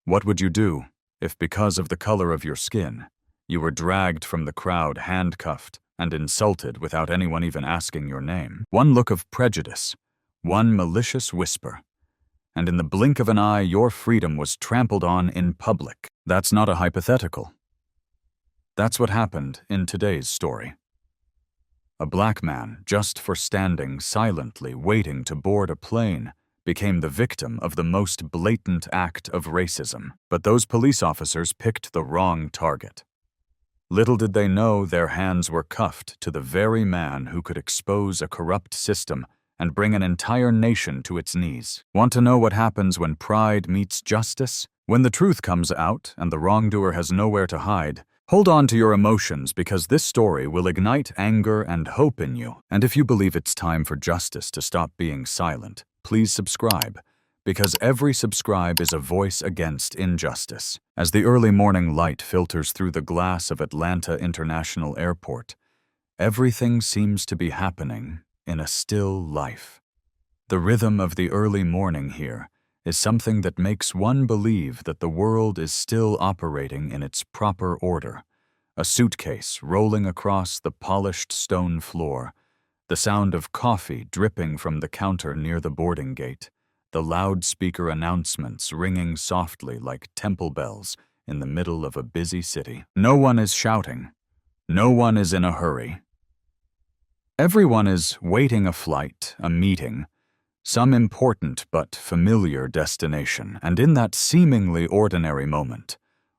What would you do if, because of the color of your skin, you were dragged from the crowd handcuffed and insulted without anyone even asking your name? One look of prejudice, one malicious whisper, and in the blink of an eye your freedom was trampled on in public. That's not a hypothetical. That's what happened in today's story. A black man, just for standing silently waiting to board a plane, became the victim of the most blatant act of racism. But those police officers picked the wrong target. Little did they know their hands were cuffed to the very man who could expose a corrupt system and bring an entire nation to its knees. Want to know what happens when pride meets justice? When the truth comes out and the wrongdoer has nowhere to hide, hold on to your emotions because this story will ignite anger and hope in you. And if you believe it's time for justice to stop being silent, please subscribe, because every subscribe is a voice against injustice. As the early morning light filters through the glass of Atlanta International Airport, everything seems to be happening in a still life. The rhythm of the early morning here is something that makes one believe that the world is still operating in its proper order. A suitcase rolling across the polished stone floor, the sound of coffee dripping from the counter near the boarding gate, the loudspeaker announcements ringing softly like temple bells in the middle of a busy city. No one is shouting. No one is in a hurry. Everyone is waiting a flight, a meeting, some important but familiar destination, and in that seemingly ordinary moment,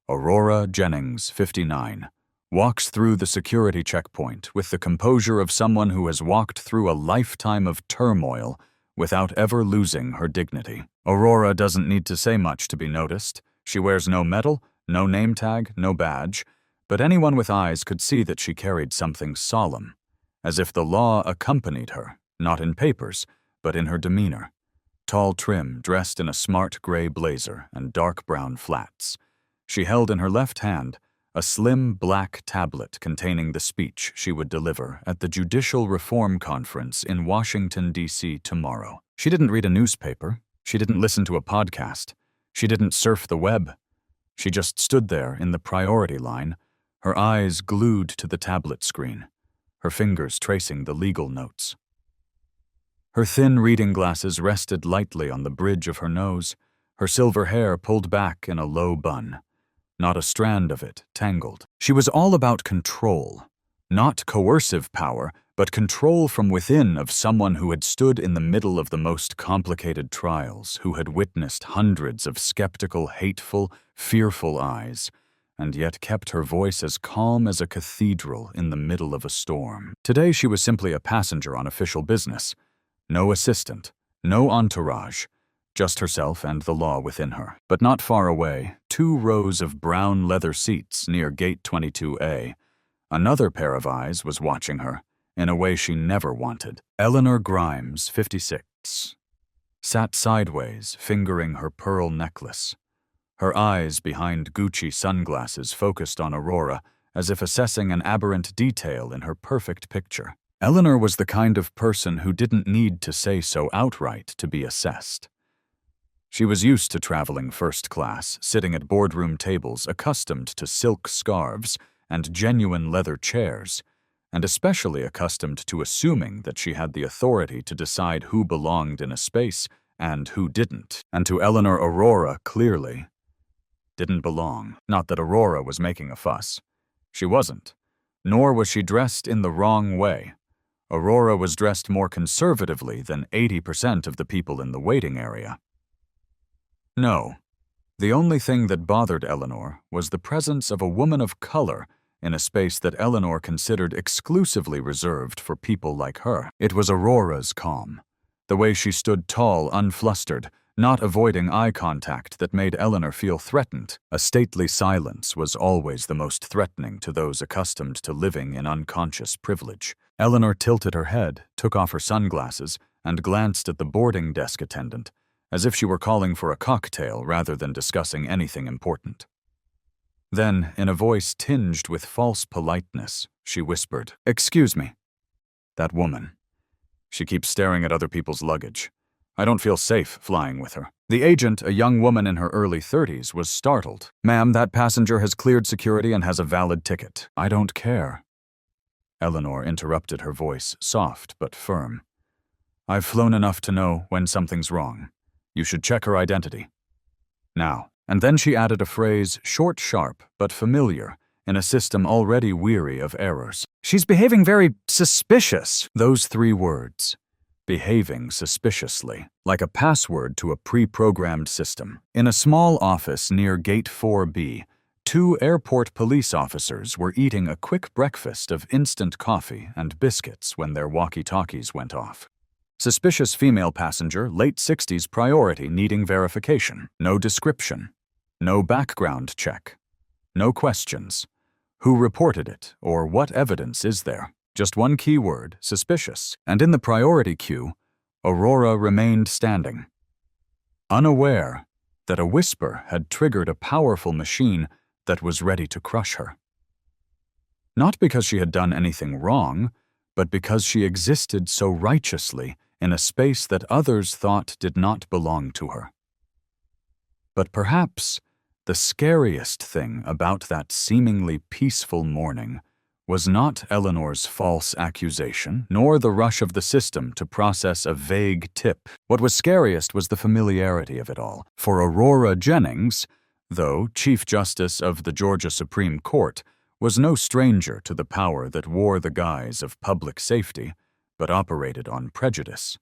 Aurora Jennings, 59, walks through the security checkpoint with the composure of someone who has walked through a lifetime of turmoil without ever losing her dignity. Aurora doesn't need to say much to be noticed. She wears no medal, no name tag, no badge, but anyone with eyes could see that she carried something solemn, as if the law accompanied her, not in papers, but in her demeanor. Tall, trim, dressed in a smart gray blazer and dark brown flats. She held in her left hand a slim black tablet containing the speech she would deliver at the Judicial Reform Conference in Washington, D.C. tomorrow. She didn't read a newspaper. She didn't listen to a podcast. She didn't surf the web. She just stood there in the priority line, her eyes glued to the tablet screen, her fingers tracing the legal notes. Her thin reading glasses rested lightly on the bridge of her nose, her silver hair pulled back in a low bun, not a strand of it tangled. She was all about control, not coercive power, but control from within of someone who had stood in the middle of the most complicated trials, who had witnessed hundreds of skeptical, hateful, fearful eyes, and yet kept her voice as calm as a cathedral in the middle of a storm. Today she was simply a passenger on official business. No assistant, no entourage, just herself and the law within her. But not far away, 2 rows of brown leather seats near Gate 22A, another pair of eyes was watching her in a way she never wanted. Eleanor Grimes, 56, sat sideways, fingering her pearl necklace. Her eyes behind Gucci sunglasses focused on Aurora, as if assessing an aberrant detail in her perfect picture. Eleanor was the kind of person who didn't need to say so outright to be assessed. She was used to traveling first class, sitting at boardroom tables accustomed to silk scarves and genuine leather chairs, and especially accustomed to assuming that she had the authority to decide who belonged in a space and who didn't. And to Eleanor, Aurora clearly didn't belong. Not that Aurora was making a fuss. She wasn't. Nor was she dressed in the wrong way. Aurora was dressed more conservatively than 80% of the people in the waiting area. No, the only thing that bothered Eleanor was the presence of a woman of color in a space that Eleanor considered exclusively reserved for people like her. It was Aurora's calm, the way she stood tall, unflustered, not avoiding eye contact, that made Eleanor feel threatened. A stately silence was always the most threatening to those accustomed to living in unconscious privilege. Eleanor tilted her head, took off her sunglasses, and glanced at the boarding desk attendant, as if she were calling for a cocktail rather than discussing anything important. Then, in a voice tinged with false politeness, she whispered, "Excuse me. That woman. She keeps staring at other people's luggage. I don't feel safe flying with her." The agent, a young woman in her early 30s, was startled. "Ma'am, that passenger has cleared security and has a valid ticket." "I don't care." Eleanor interrupted, her voice soft but firm. "I've flown enough to know when something's wrong. You should check her identity. Now." And then she added a phrase, short, sharp, but familiar, in a system already weary of errors. "She's behaving very suspicious." Those 3 words. Behaving suspiciously, like a password to a pre-programmed system. In a small office near Gate 4B, 2 airport police officers were eating a quick breakfast of instant coffee and biscuits when their walkie-talkies went off. Suspicious female passenger, late 60s, priority needing verification. No description. No background check. No questions. Who reported it, or what evidence is there? Just one keyword, suspicious. And in the priority queue, Aurora remained standing, unaware that a whisper had triggered a powerful machine that was ready to crush her. Not because she had done anything wrong, but because she existed so righteously in a space that others thought did not belong to her. But perhaps the scariest thing about that seemingly peaceful morning was not Eleanor's false accusation, nor the rush of the system to process a vague tip. What was scariest was the familiarity of it all. For Aurora Jennings, though Chief Justice of the Georgia Supreme Court, was no stranger to the power that wore the guise of public safety, but operated on prejudice.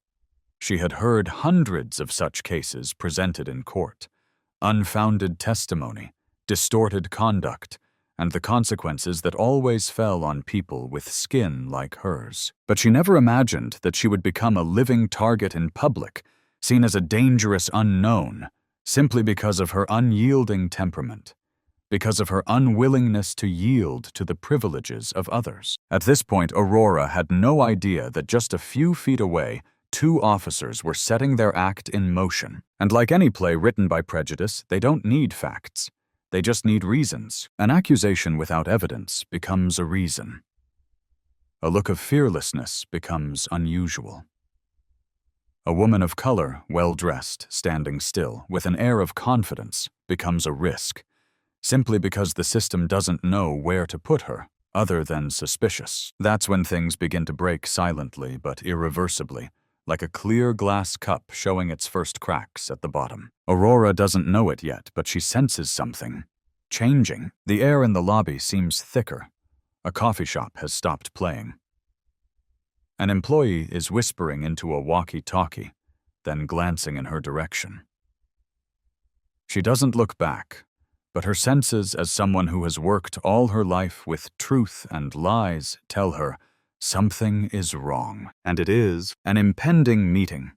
She had heard hundreds of such cases presented in court. Unfounded testimony, distorted conduct, and the consequences that always fell on people with skin like hers. But she never imagined that she would become a living target in public, seen as a dangerous unknown, simply because of her unyielding temperament, because of her unwillingness to yield to the privileges of others. At this point, Aurora had no idea that just a few feet away, 2 officers were setting their act in motion. And like any play written by prejudice, they don't need facts. They just need reasons. An accusation without evidence becomes a reason. A look of fearlessness becomes unusual. A woman of color, well-dressed, standing still, with an air of confidence, becomes a risk, simply because the system doesn't know where to put her, other than suspicious. That's when things begin to break silently but irreversibly, like a clear glass cup showing its first cracks at the bottom. Aurora doesn't know it yet, but she senses something changing. The air in the lobby seems thicker. A coffee shop has stopped playing. An employee is whispering into a walkie-talkie, then glancing in her direction. She doesn't look back, but her senses as someone who has worked all her life with truth and lies tell her something is wrong. And it is an impending meeting,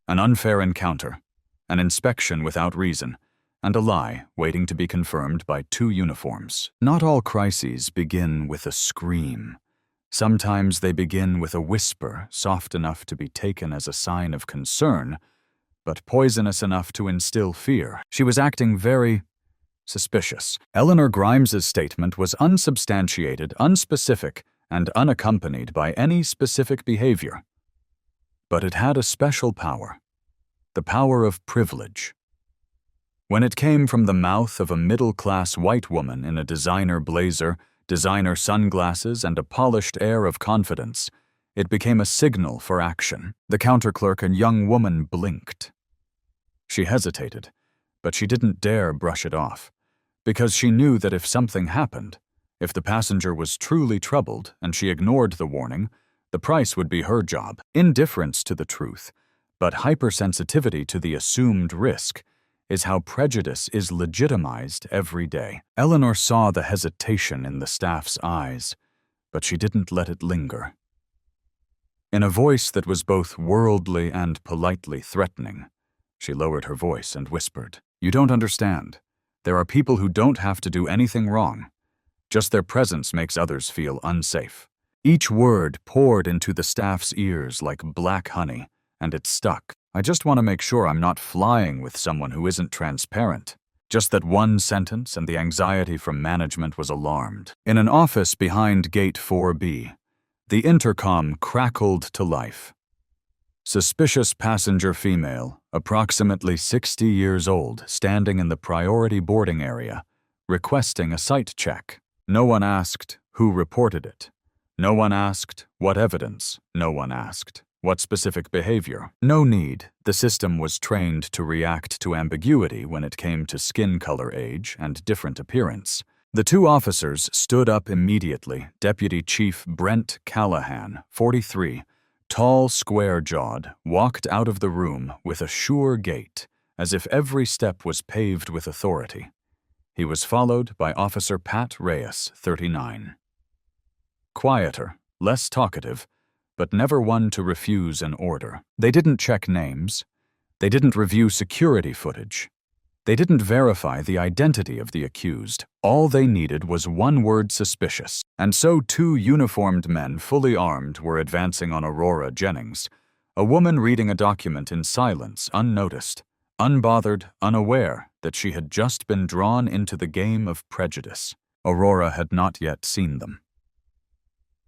an unfair encounter, an inspection without reason, and a lie waiting to be confirmed by 2 uniforms. Not all crises begin with a scream. Sometimes they begin with a whisper, soft enough to be taken as a sign of concern, but poisonous enough to instill fear. She was acting very suspicious. Eleanor Grimes's statement was unsubstantiated, unspecific, and unaccompanied by any specific behavior. But it had a special power, the power of privilege. When it came from the mouth of a middle-class white woman in a designer blazer, designer sunglasses, and a polished air of confidence, it became a signal for action. The counterclerk, a young woman, blinked. She hesitated, but she didn't dare brush it off, because she knew that if something happened, if the passenger was truly troubled and she ignored the warning, the price would be her job. Indifference to the truth, but hypersensitivity to the assumed risk, is how prejudice is legitimized every day. Eleanor saw the hesitation in the staff's eyes, but she didn't let it linger. In a voice that was both worldly and politely threatening, she lowered her voice and whispered, "You don't understand. There are people who don't have to do anything wrong. Just their presence makes others feel unsafe." Each word poured into the staff's ears like black honey, and it stuck. "I just want to make sure I'm not flying with someone who isn't transparent." Just that one sentence, and the anxiety from management was alarmed. In an office behind Gate 4B, the intercom crackled to life. Suspicious passenger female, approximately 60 years old, standing in the priority boarding area, requesting a sight check. No one asked who reported it. No one asked what evidence. No one asked what specific behavior. No need. The system was trained to react to ambiguity when it came to skin color, age, and different appearance. The two officers stood up immediately. Deputy Chief Brent Callahan, 43, tall, square-jawed, walked out of the room with a sure gait, as if every step was paved with authority. He was followed by Officer Pat Reyes, 39. Quieter, less talkative, but never one to refuse an order. They didn't check names. They didn't review security footage. They didn't verify the identity of the accused. All they needed was one word: suspicious. And so two uniformed men, fully armed, were advancing on Aurora Jennings, a woman reading a document in silence, unnoticed, unbothered, unaware that she had just been drawn into the game of prejudice. Aurora had not yet seen them.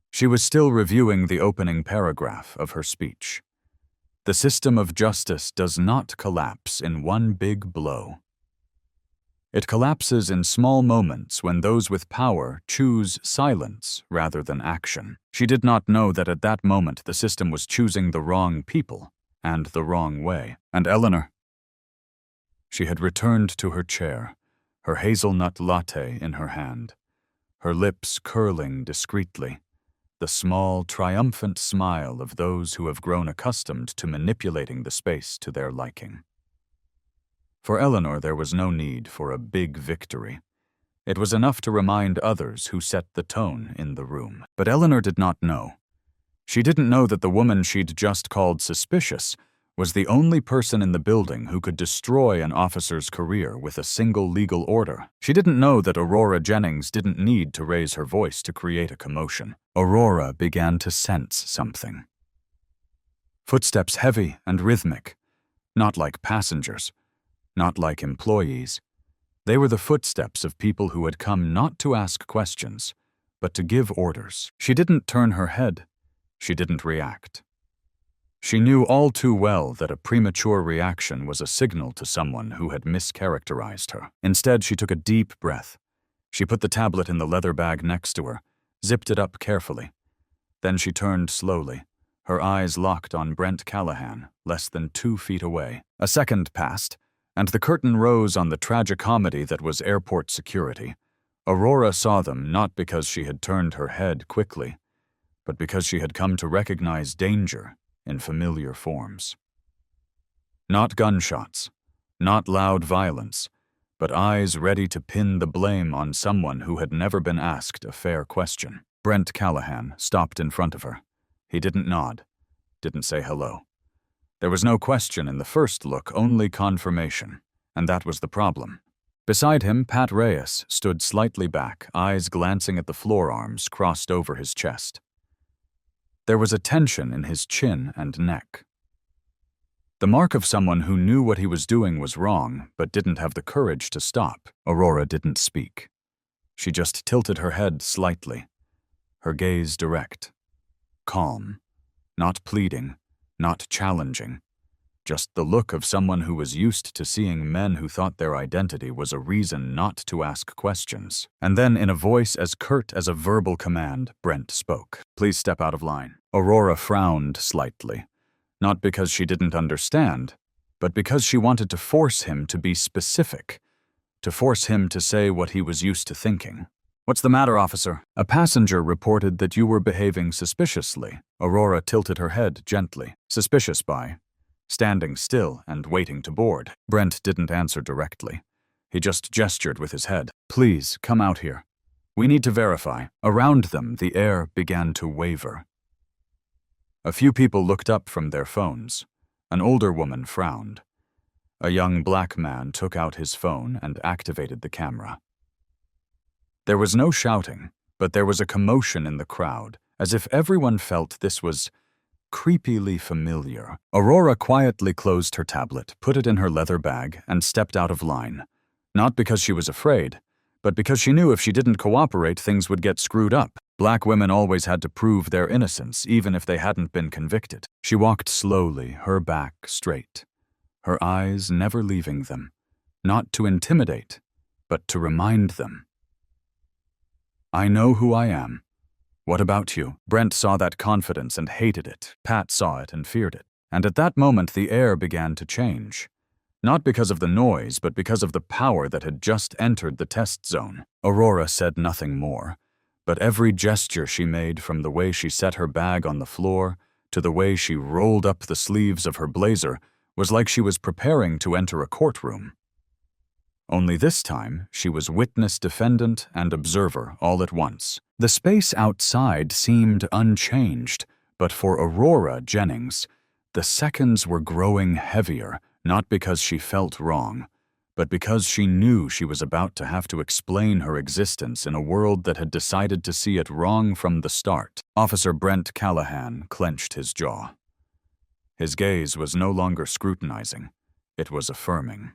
She was still reviewing the opening paragraph of her speech. The system of justice does not collapse in one big blow. It collapses in small moments when those with power choose silence rather than action. She did not know that at that moment the system was choosing the wrong people and the wrong way. And Eleanor? She had returned to her chair, her hazelnut latte in her hand, her lips curling discreetly, the small, triumphant smile of those who have grown accustomed to manipulating the space to their liking. For Eleanor, there was no need for a big victory. It was enough to remind others who set the tone in the room. But Eleanor did not know. She didn't know that the woman she'd just called suspicious was the only person in the building who could destroy an officer's career with a single legal order. She didn't know that Aurora Jennings didn't need to raise her voice to create a commotion. Aurora began to sense something. Footsteps heavy and rhythmic, not like passengers, not like employees. They were the footsteps of people who had come not to ask questions, but to give orders. She didn't turn her head. She didn't react. She knew all too well that a premature reaction was a signal to someone who had mischaracterized her. Instead, she took a deep breath. She put the tablet in the leather bag next to her, zipped it up carefully. Then she turned slowly, her eyes locked on Brent Callahan, less than 2 feet away. A second passed, and the curtain rose on the tragicomedy that was airport security. Aurora saw them not because she had turned her head quickly, but because she had come to recognize danger in familiar forms. Not gunshots, not loud violence, but eyes ready to pin the blame on someone who had never been asked a fair question. Brent Callahan stopped in front of her. He didn't nod, didn't say hello. There was no question in the first look, only confirmation, and that was the problem. Beside him, Pat Reyes stood slightly back, eyes glancing at the forearms crossed over his chest. There was a tension in his chin and neck. The mark of someone who knew what he was doing was wrong, but didn't have the courage to stop. Aurora didn't speak. She just tilted her head slightly, her gaze direct, calm, not pleading, not challenging, just the look of someone who was used to seeing men who thought their identity was a reason not to ask questions. And then, in a voice as curt as a verbal command, Brent spoke. "Please step out of line." Aurora frowned slightly, not because she didn't understand, but because she wanted to force him to be specific, to force him to say what he was used to thinking. "What's the matter, officer?" "A passenger reported that you were behaving suspiciously." Aurora tilted her head gently. "Suspicious by standing still and waiting to board." Brent didn't answer directly. He just gestured with his head. "Please, come out here. We need to verify." Around them, the air began to waver. A few people looked up from their phones. An older woman frowned. A young black man took out his phone and activated the camera. There was no shouting, but there was a commotion in the crowd, as if everyone felt this was creepily familiar. Aurora quietly closed her tablet, put it in her leather bag, and stepped out of line. Not because she was afraid, but because she knew if she didn't cooperate, things would get screwed up. Black women always had to prove their innocence, even if they hadn't been convicted. She walked slowly, her back straight, her eyes never leaving them, not to intimidate, but to remind them. I know who I am. What about you? Brent saw that confidence and hated it. Pat saw it and feared it. And at that moment, the air began to change. Not because of the noise, but because of the power that had just entered the test zone. Aurora said nothing more, but every gesture she made, from the way she set her bag on the floor to the way she rolled up the sleeves of her blazer, was like she was preparing to enter a courtroom. Only this time, she was witness, defendant, and observer all at once. The space outside seemed unchanged, but for Aurora Jennings, the seconds were growing heavier, not because she felt wrong, but because she knew she was about to have to explain her existence in a world that had decided to see it wrong from the start. Officer Brent Callahan clenched his jaw. His gaze was no longer scrutinizing, it was affirming.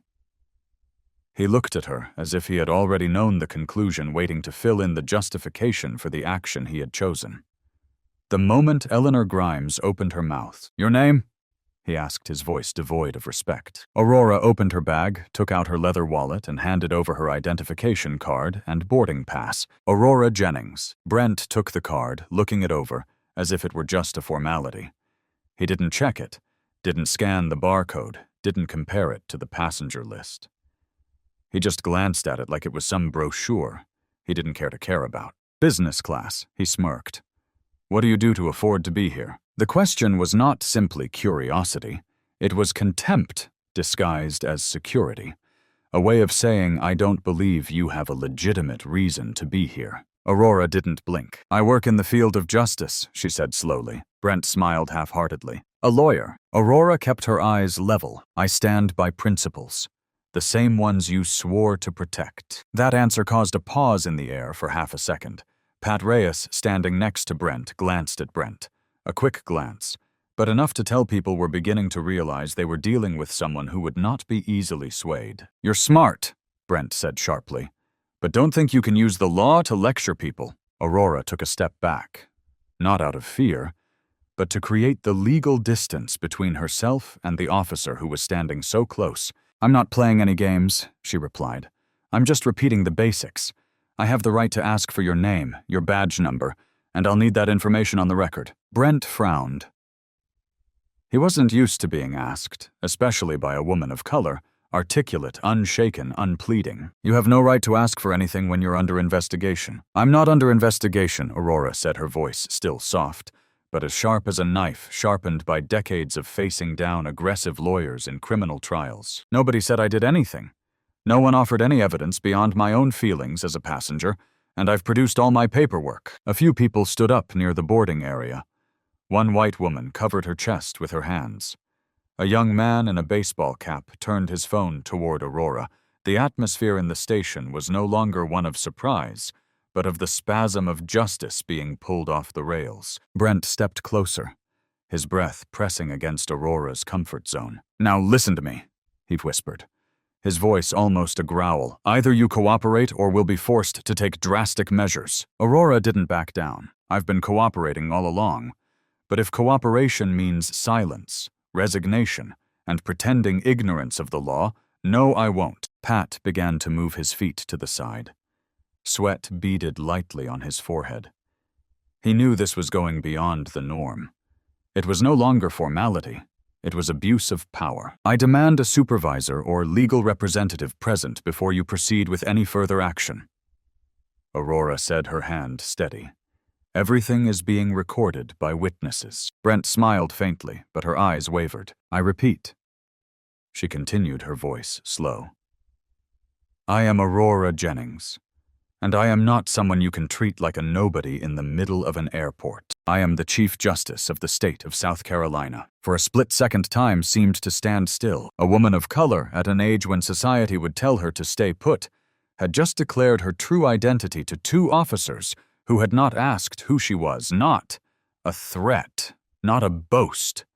He looked at her as if he had already known the conclusion, waiting to fill in the justification for the action he had chosen. The moment Eleanor Grimes opened her mouth, "Your name?" he asked, his voice devoid of respect. Aurora opened her bag, took out her leather wallet, and handed over her identification card and boarding pass. Aurora Jennings. Brent took the card, looking it over, as if it were just a formality. He didn't check it, didn't scan the barcode, didn't compare it to the passenger list. He just glanced at it like it was some brochure he didn't care about. "Business class," he smirked. "What do you do to afford to be here?" The question was not simply curiosity. It was contempt disguised as security. A way of saying, I don't believe you have a legitimate reason to be here. Aurora didn't blink. "I work in the field of justice," she said slowly. Brent smiled half-heartedly. "A lawyer." Aurora kept her eyes level. "I stand by principles. The same ones you swore to protect." That answer caused a pause in the air for half a second. Pat Reyes, standing next to Brent, glanced at Brent. A quick glance, but enough to tell people were beginning to realize they were dealing with someone who would not be easily swayed. "You're smart," Brent said sharply, "but don't think you can use the law to lecture people." Aurora took a step back, not out of fear, but to create the legal distance between herself and the officer who was standing so close. "I'm not playing any games," she replied. "I'm just repeating the basics. I have the right to ask for your name, your badge number, and I'll need that information on the record." Brent frowned. He wasn't used to being asked, especially by a woman of color, articulate, unshaken, unpleading. "You have no right to ask for anything when you're under investigation." "I'm not under investigation," Aurora said, her voice still soft, but as sharp as a knife sharpened by decades of facing down aggressive lawyers in criminal trials. "Nobody said I did anything. No one offered any evidence beyond my own feelings as a passenger, and I've produced all my paperwork." A few people stood up near the boarding area. One white woman covered her chest with her hands. A young man in a baseball cap turned his phone toward Aurora. The atmosphere in the station was no longer one of surprise, but of the spasm of justice being pulled off the rails. Brent stepped closer, his breath pressing against Aurora's comfort zone. "Now listen to me," he whispered, his voice almost a growl. "Either you cooperate or we'll be forced to take drastic measures." Aurora didn't back down. "I've been cooperating all along. But if cooperation means silence, resignation, and pretending ignorance of the law, no, I won't." Pat began to move his feet to the side. Sweat beaded lightly on his forehead. He knew this was going beyond the norm. It was no longer formality. It was abuse of power. "I demand a supervisor or legal representative present before you proceed with any further action." Aurora said, her hand steady. "Everything is being recorded by witnesses." Brent smiled faintly, but her eyes wavered. "I repeat." She continued, her voice slow. "I am Aurora Jennings, and I am not someone you can treat like a nobody in the middle of an airport. I am the Chief Justice of the state of South Carolina." For a split-second, time seemed to stand still. A woman of color, at an age when society would tell her to stay put, had just declared her true identity to two officers who had not asked who she was. Not a threat, not a boast,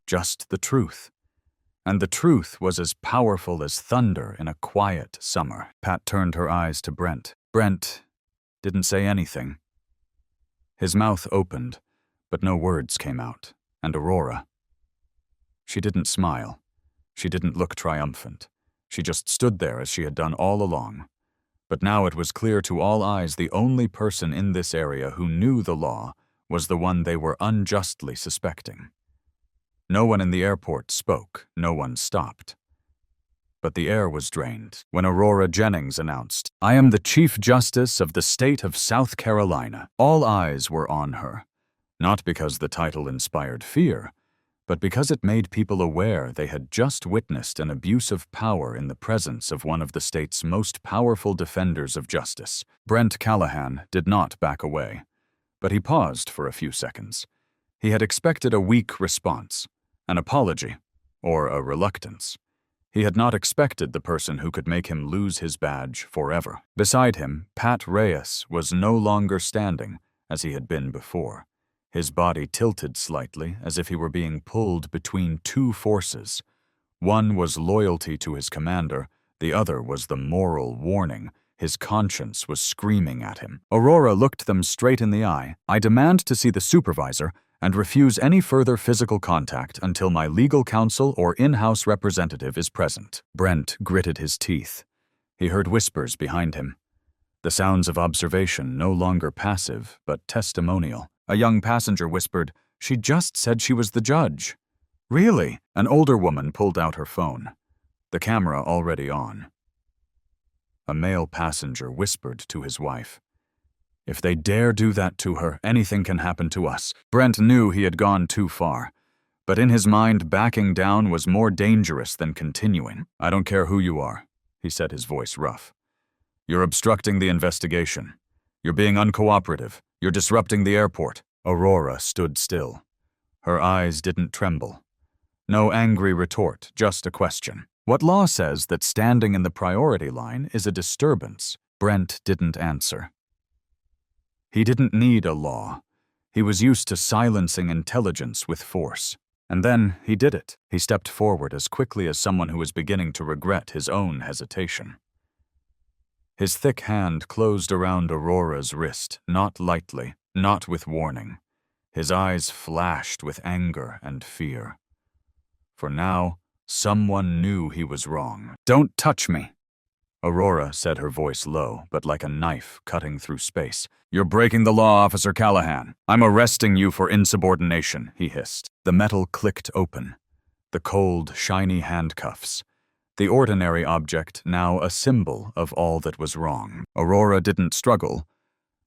just the truth. And the truth was as powerful as thunder in a quiet summer. Pat turned her eyes to Brent. Brent didn't say anything. His mouth opened, but no words came out, and Aurora. She didn't smile. She didn't look triumphant. She just stood there as she had done all along. But now it was clear to all eyes the only person in this area who knew the law was the one they were unjustly suspecting. No one in the airport spoke, no one stopped. But the air was drained when Aurora Jennings announced, "I am the Chief Justice of the state of South Carolina." All eyes were on her, not because the title inspired fear, but because it made people aware they had just witnessed an abuse of power in the presence of one of the state's most powerful defenders of justice. Brent Callahan did not back away, but he paused for a few seconds. He had expected a weak response, an apology, or a reluctance. He had not expected the person who could make him lose his badge forever. Beside him, Pat Reyes was no longer standing as he had been before. His body tilted slightly as if he were being pulled between two forces. One was loyalty to his commander, the other was the moral warning. His conscience was screaming at him. Aurora looked them straight in the eye. "I demand to see the supervisor and refuse any further physical contact until my legal counsel or in-house representative is present." Brent gritted his teeth. He heard whispers behind him. The sounds of observation no longer passive, but testimonial. A young passenger whispered, "She just said she was the judge." "Really?" An older woman pulled out her phone, the camera already on. A male passenger whispered to his wife, "If they dare do that to her, anything can happen to us." Brent knew he had gone too far, but in his mind, backing down was more dangerous than continuing. "I don't care who you are," he said, his voice rough. "You're obstructing the investigation. You're being uncooperative. You're disrupting the airport." Aurora stood still. Her eyes didn't tremble. No angry retort, just a question. "What law says that standing in the priority line is a disturbance?" Brent didn't answer. He didn't need a law. He was used to silencing intelligence with force. And then he did it. He stepped forward as quickly as someone who was beginning to regret his own hesitation. His thick hand closed around Aurora's wrist, not lightly, not with warning. His eyes flashed with anger and fear. For now, someone knew he was wrong. "Don't touch me," Aurora said, her voice low, but like a knife cutting through space. "You're breaking the law, Officer Callahan. I'm arresting you for insubordination," he hissed. The metal clicked open. The cold, shiny handcuffs. The ordinary object now a symbol of all that was wrong. Aurora didn't struggle,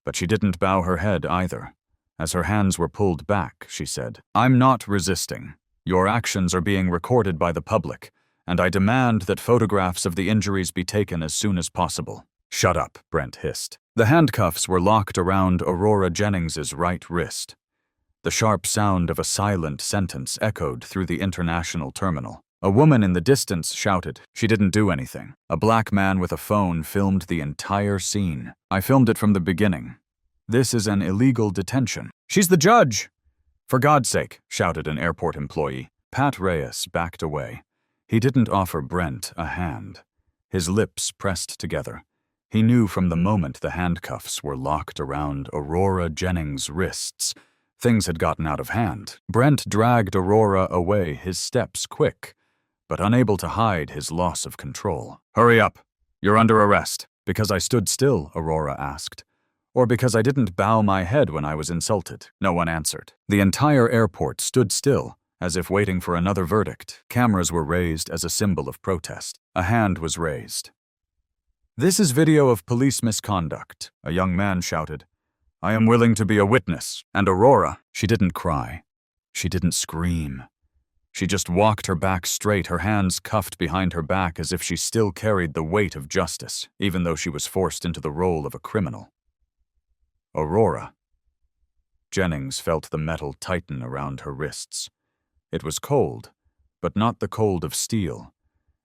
but she didn't bow her head either. As her hands were pulled back, she said, "I'm not resisting. Your actions are being recorded by the public, and I demand that photographs of the injuries be taken as soon as possible." "Shut up," Brent hissed. The handcuffs were locked around Aurora Jennings's right wrist. The sharp sound of a silent sentence echoed through the international terminal. A woman in the distance shouted. She didn't do anything. A black man with a phone filmed the entire scene. "I filmed it from the beginning. This is an illegal detention." "She's the judge!" "For God's sake," shouted an airport employee. Pat Reyes backed away. He didn't offer Brent a hand. His lips pressed together. He knew from the moment the handcuffs were locked around Aurora Jennings' wrists, things had gotten out of hand. Brent dragged Aurora away, his steps quick, but unable to hide his loss of control. "Hurry up. You're under arrest." "Because I stood still?" Aurora asked. "Or because I didn't bow my head when I was insulted?" No one answered. The entire airport stood still, as if waiting for another verdict. Cameras were raised as a symbol of protest. A hand was raised. "This is video of police misconduct," a young man shouted. "I am willing to be a witness." And Aurora, she didn't cry. She didn't scream. She just walked her back straight, her hands cuffed behind her back as if she still carried the weight of justice, even though she was forced into the role of a criminal. Aurora. Jennings felt the metal tighten around her wrists. It was cold, but not the cold of steel.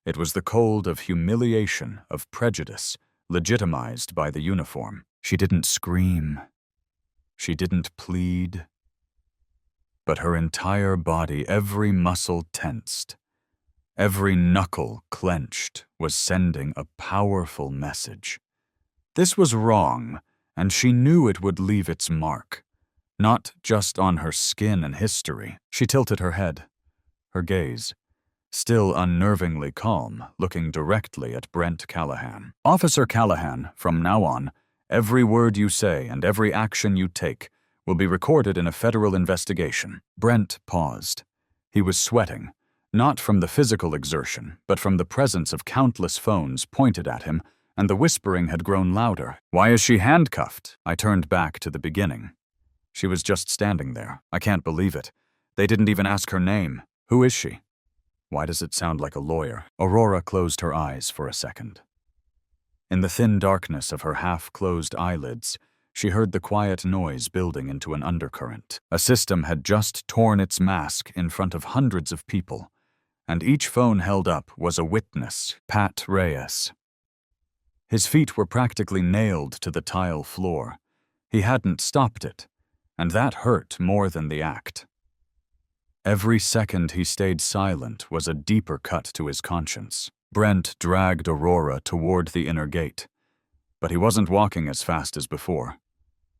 It was the cold of humiliation, of prejudice, legitimized by the uniform. She didn't scream. She didn't plead. But her entire body, every muscle tensed, every knuckle clenched, was sending a powerful message. This was wrong, and she knew it would leave its mark. not just on her skin and history. She tilted her head, her gaze still unnervingly calm, looking directly at Brent Callahan. Officer Callahan, from now on, every word you say and every action you take will be recorded in a federal investigation. Brent paused. He was sweating, not from the physical exertion, but from the presence of countless phones pointed at him, and the whispering had grown louder. "Why is she handcuffed?" I turned back to the beginning. She was just standing there. I can't believe it. They didn't even ask her name. Who is she? Why does it sound like a lawyer? Aurora closed her eyes for a second. In the thin darkness of her half-closed eyelids, she heard the quiet noise building into an undercurrent. A system had just torn its mask in front of hundreds of people, and each phone held up was a witness, Pat Reyes. His feet were practically nailed to the tile floor. He hadn't stopped it, and that hurt more than the act. Every second he stayed silent was a deeper cut to his conscience. Brent dragged Aurora toward the inner gate, but he wasn't walking as fast as before.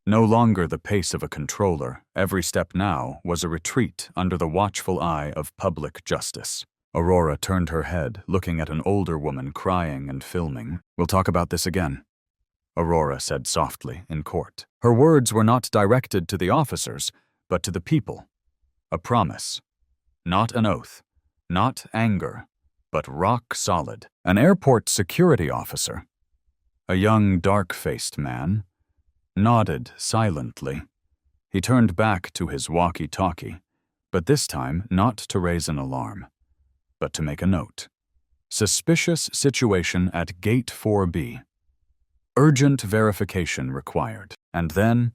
No longer the pace of a controller, every step now was a retreat under the watchful eye of public justice. Aurora turned her head, looking at an older woman crying and filming. "We'll talk about this again," Aurora said softly in court. Her words were not directed to the officers, but to the people. A promise. Not an oath. Not anger, but rock solid. An airport security officer, a young, dark-faced man, nodded silently. He turned back to his walkie-talkie, but this time not to raise an alarm, but to make a note. Suspicious situation at Gate 4B. Urgent verification required. And then,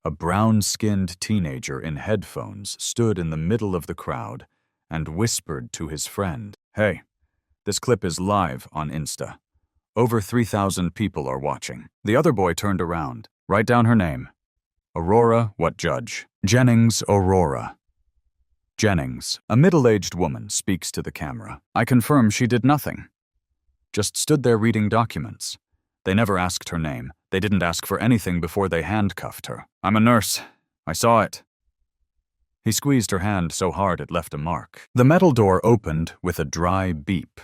a brown-skinned teenager in headphones stood in the middle of the crowd and whispered to his friend, "Hey, this clip is live on Insta. Over 3,000 people are watching." The other boy turned around. "Write down her name. Aurora, what judge? Jennings Aurora." Jennings, a middle-aged woman, speaks to the camera. "I confirm she did nothing. Just stood there reading documents. They never asked her name. They didn't ask for anything before they handcuffed her. I'm a nurse. I saw it." He squeezed her hand so hard it left a mark. The metal door opened with a dry beep,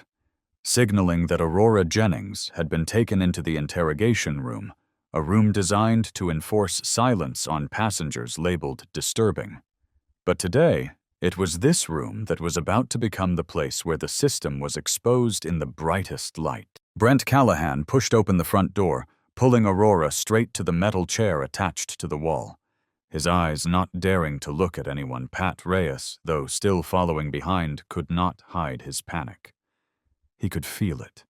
signaling that Aurora Jennings had been taken into the interrogation room, a room designed to enforce silence on passengers labeled disturbing. But today, it was this room that was about to become the place where the system was exposed in the brightest light. Brent Callahan pushed open the front door, pulling Aurora straight to the metal chair attached to the wall. His eyes not daring to look at anyone. Pat Reyes, though still following behind, could not hide his panic. He could feel it.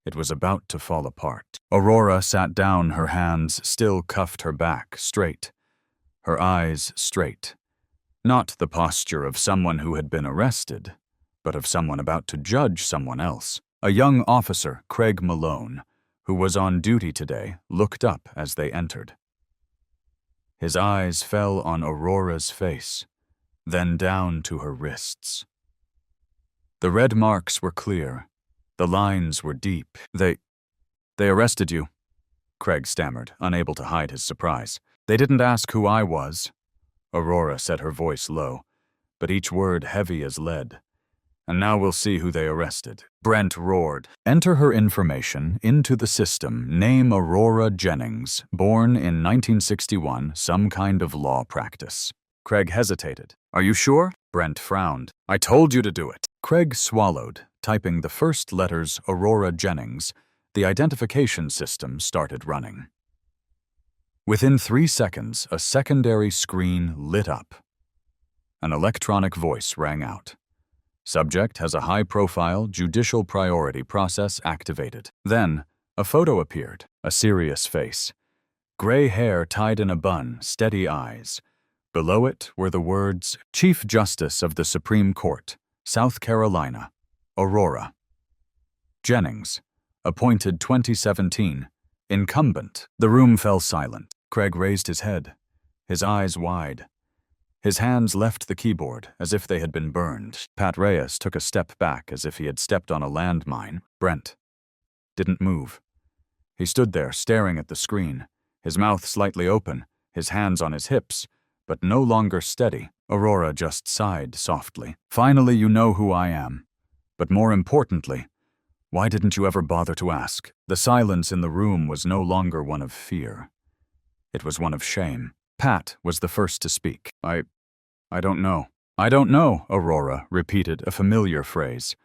It was about to fall apart. Aurora sat down, her hands still cuffed her back, straight. Her eyes straight. Not the posture of someone who had been arrested, but of someone about to judge someone else. A young officer, Craig Malone, who was on duty today, looked up as they entered. His eyes fell on Aurora's face, then down to her wrists. The red marks were clear. The lines were deep. They arrested you," Craig stammered, unable to hide his surprise. "They didn't ask who I was," Aurora said, her voice low, but each word heavy as lead. "And now we'll see who they arrested." Brent roared. "Enter her information into the system. Name Aurora Jennings, born in 1961, some kind of law practice." Craig hesitated. "Are you sure?" Brent frowned. "I told you to do it." Craig swallowed, typing the first letters Aurora Jennings. The identification system started running. Within 3 seconds, a secondary screen lit up. An electronic voice rang out. "Subject has a high-profile judicial priority process activated." Then, a photo appeared, a serious face. Gray hair tied in a bun, steady eyes. Below it were the words, "Chief Justice of the Supreme Court, South Carolina, Aurora. Jennings, appointed 2017, incumbent." The room fell silent. Craig raised his head, his eyes wide. His hands left the keyboard as if they had been burned. Pat Reyes took a step back as if he had stepped on a landmine. Brent didn't move. He stood there staring at the screen, his mouth slightly open, his hands on his hips, but no longer steady. Aurora just sighed softly. Finally, you know who I am. But more importantly, why didn't you ever bother to ask? The silence in the room was no longer one of fear. It was one of shame. Pat was the first to speak. I don't know. I don't know, Aurora repeated a familiar phrase.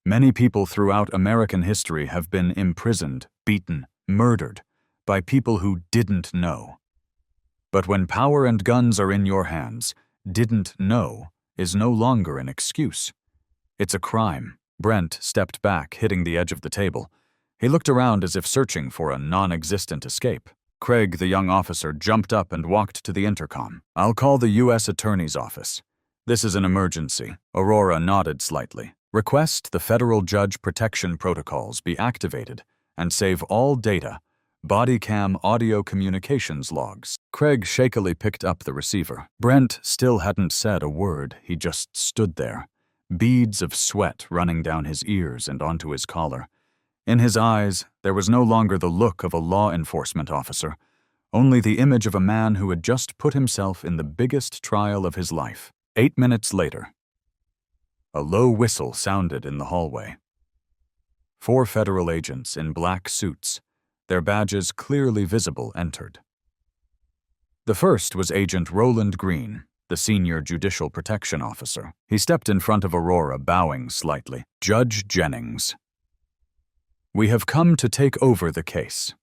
Many people throughout American history have been imprisoned, beaten, murdered by people who didn't know. But when power and guns are in your hands, didn't know is no longer an excuse. It's a crime. Brent stepped back, hitting the edge of the table. He looked around as if searching for a non-existent escape. Craig, the young officer, jumped up and walked to the intercom. I'll call the U.S. Attorney's office. This is an emergency. Aurora nodded slightly. Request the Federal Judge Protection Protocols be activated and save all data, body cam audio communications logs. Craig shakily picked up the receiver. Brent still hadn't said a word. He just stood there, beads of sweat running down his ears and onto his collar. In his eyes, there was no longer the look of a law enforcement officer, only the image of a man who had just put himself in the biggest trial of his life. 8 minutes later, a low whistle sounded in the hallway. 4 federal agents in black suits, their badges clearly visible, entered. The first was Agent Roland Green, the senior judicial protection officer. He stepped in front of Aurora, bowing slightly. Judge Jennings, we have come to take over the case.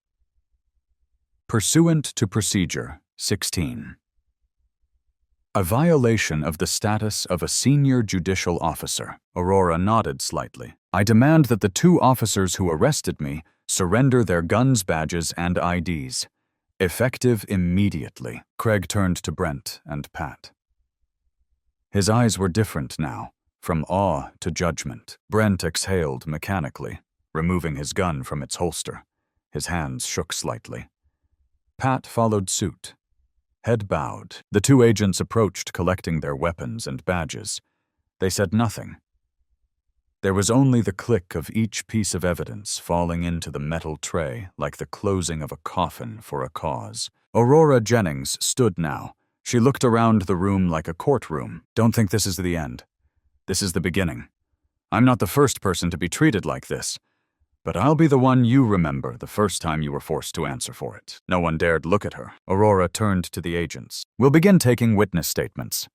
Pursuant to Procedure 16. A violation of the status of a senior judicial officer. Aurora nodded slightly. I demand that the 2 officers who arrested me surrender their guns, badges, and IDs. Effective immediately. Craig turned to Brent and Pat. His eyes were different now, from awe to judgment. Brent exhaled mechanically, removing his gun from its holster. His hands shook slightly. Pat followed suit. Head bowed. The 2 agents approached, collecting their weapons and badges. They said nothing. There was only the click of each piece of evidence falling into the metal tray like the closing of a coffin for a cause. Aurora Jennings stood now. She looked around the room like a courtroom. Don't think this is the end. This is the beginning. I'm not the first person to be treated like this, but I'll be the one you remember the first time you were forced to answer for it. No one dared look at her. Aurora turned to the agents. We'll begin taking witness statements.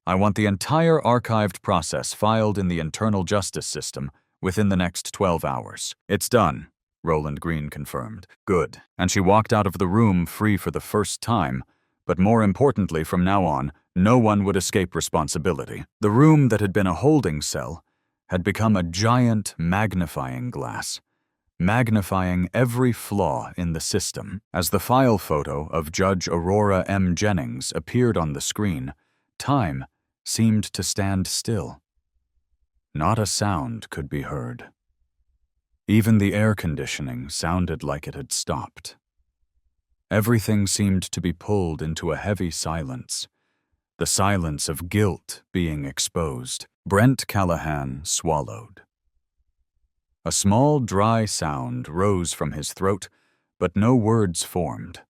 I want the entire archived process filed in the internal justice system within the next 12 hours. It's done, Roland Green confirmed. Good. And she walked out of the room free for the first time, but more importantly, from now on, no one would escape responsibility. The room that had been a holding cell had become a giant magnifying glass, magnifying every flaw in the system. As the file photo of Judge Aurora M. Jennings appeared on the screen, time seemed to stand still. Not a sound could be heard. Even the air conditioning sounded like it had stopped. Everything seemed to be pulled into a heavy silence, the silence of guilt being exposed. Brent Callahan swallowed. A small, dry sound rose from his throat, but no words formed.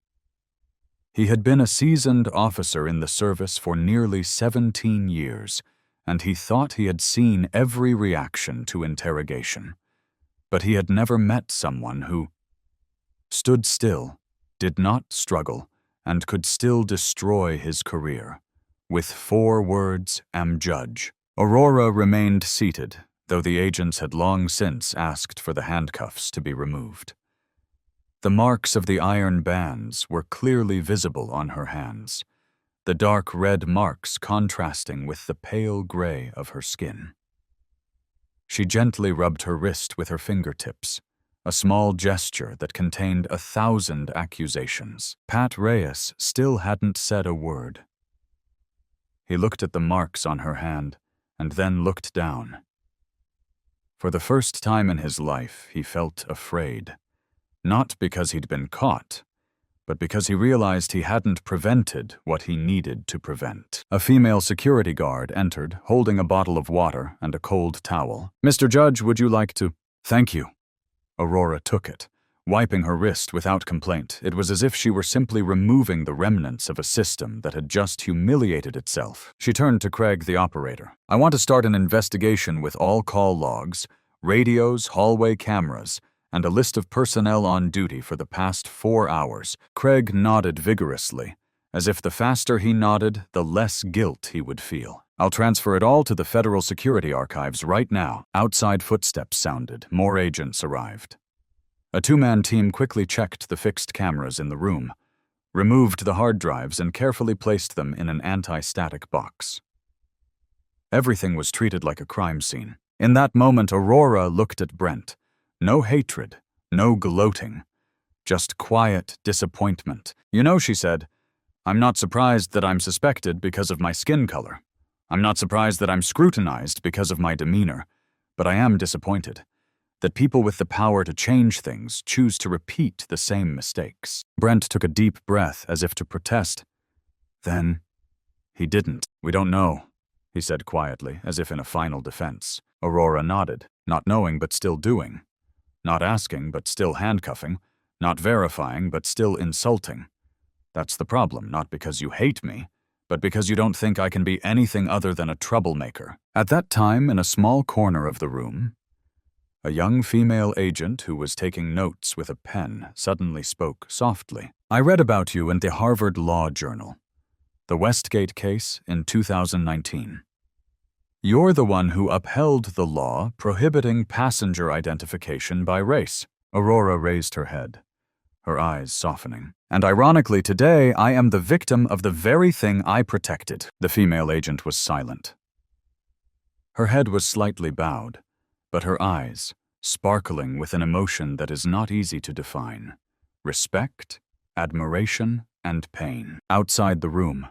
He had been a seasoned officer in the service for nearly 17 years, and he thought he had seen every reaction to interrogation. But he had never met someone who stood still, did not struggle, and could still destroy his career. With 4 words, am judge. Aurora remained seated, though the agents had long since asked for the handcuffs to be removed. The marks of the iron bands were clearly visible on her hands, the dark red marks contrasting with the pale gray of her skin. She gently rubbed her wrist with her fingertips, a small gesture that contained 1,000 accusations. Pat Reyes still hadn't said a word. He looked at the marks on her hand and then looked down. For the first time in his life, he felt afraid. Not because he'd been caught, but because he realized he hadn't prevented what he needed to prevent. A female security guard entered, holding a bottle of water and a cold towel. Mr. Judge, would you like to? Thank you. Aurora took it, wiping her wrist without complaint. It was as if she were simply removing the remnants of a system that had just humiliated itself. She turned to Craig, the operator. "I want to start an investigation with all call logs, radios, hallway cameras, and a list of personnel on duty for the past 4 hours. Craig nodded vigorously, as if the faster he nodded, the less guilt he would feel. "I'll transfer it all to the Federal Security Archives right now." Outside footsteps sounded. More agents arrived. A 2-man team quickly checked the fixed cameras in the room, removed the hard drives, and carefully placed them in an anti-static box. Everything was treated like a crime scene. In that moment, Aurora looked at Brent. No hatred, no gloating, just quiet disappointment. "You know," she said, "I'm not surprised that I'm suspected because of my skin color. I'm not surprised that I'm scrutinized because of my demeanor, but I am disappointed that people with the power to change things choose to repeat the same mistakes." Brent took a deep breath as if to protest. Then he didn't. "We don't know," he said quietly, as if in a final defense. Aurora nodded, not knowing but still doing. Not asking but still handcuffing, not verifying but still insulting. "That's the problem, not because you hate me, but because you don't think I can be anything other than a troublemaker." At that time, in a small corner of the room, a young female agent who was taking notes with a pen suddenly spoke softly. "I read about you in the Harvard Law Journal, the Westgate case in 2019. You're the one who upheld the law prohibiting passenger identification by race." Aurora raised her head, her eyes softening. "And ironically, today I am the victim of the very thing I protected." The female agent was silent. Her head was slightly bowed, but her eyes, sparkling with an emotion that is not easy to define: respect, admiration, and pain. Outside the room,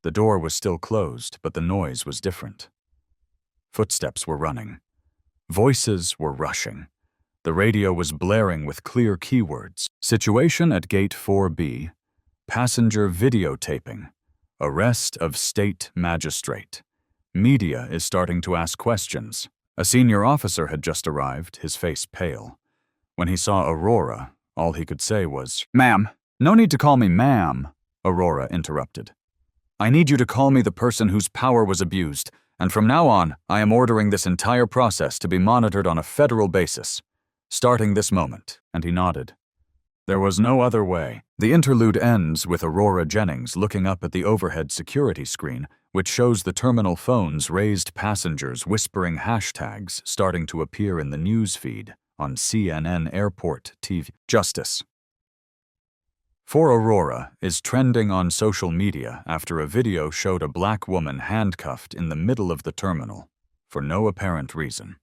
the door was still closed, but the noise was different. Footsteps were running. Voices were rushing. The radio was blaring with clear keywords. "Situation at Gate 4B. Passenger videotaping. Arrest of state magistrate. Media is starting to ask questions." A senior officer had just arrived, his face pale. When he saw Aurora, all he could say was, "Ma'am." "No need to call me ma'am," Aurora interrupted. "I need you to call me the person whose power was abused, and from now on, I am ordering this entire process to be monitored on a federal basis, starting this moment." And he nodded. There was no other way. The interlude ends with Aurora Jennings looking up at the overhead security screen, which shows the terminal phones raised passengers whispering hashtags starting to appear in the news feed on CNN Airport TV. "Justice for Aurora" is trending on social media after a video showed a black woman handcuffed in the middle of the terminal for no apparent reason.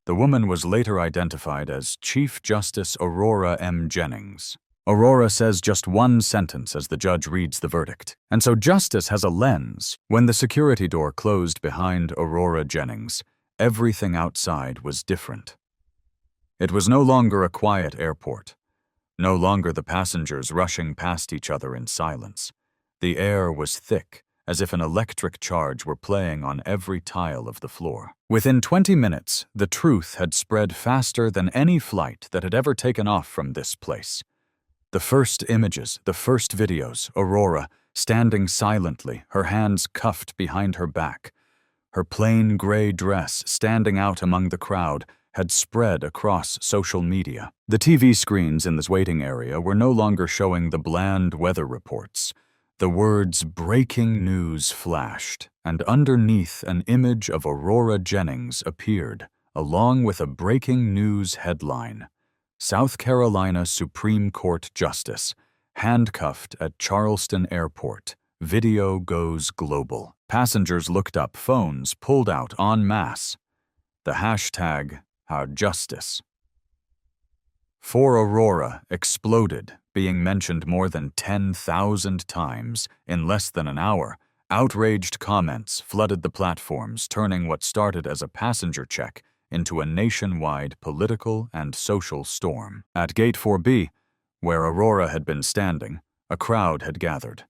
The woman was later identified as Chief Justice Aurora M. Jennings. Aurora says just one sentence as the judge reads the verdict. And so justice has a lens. When the security door closed behind Aurora Jennings, everything outside was different. It was no longer a quiet airport. No longer the passengers rushing past each other in silence. The air was thick, as if an electric charge were playing on every tile of the floor. Within 20 minutes, the truth had spread faster than any flight that had ever taken off from this place. The first images, the first videos, Aurora, standing silently, her hands cuffed behind her back, her plain gray dress standing out among the crowd, had spread across social media. The TV screens in this waiting area were no longer showing the bland weather reports. The words "breaking news" flashed, and underneath an image of Aurora Jennings appeared, along with a breaking news headline: "South Carolina Supreme Court Justice, handcuffed at Charleston Airport. Video goes global." Passengers looked up, phones pulled out en masse. The hashtag, #HowJustice for Aurora exploded, being mentioned more than 10,000 times in less than an hour. Outraged comments flooded the platforms, turning what started as a passenger check into a nationwide political and social storm. At Gate 4B, where Aurora had been standing, a crowd had gathered.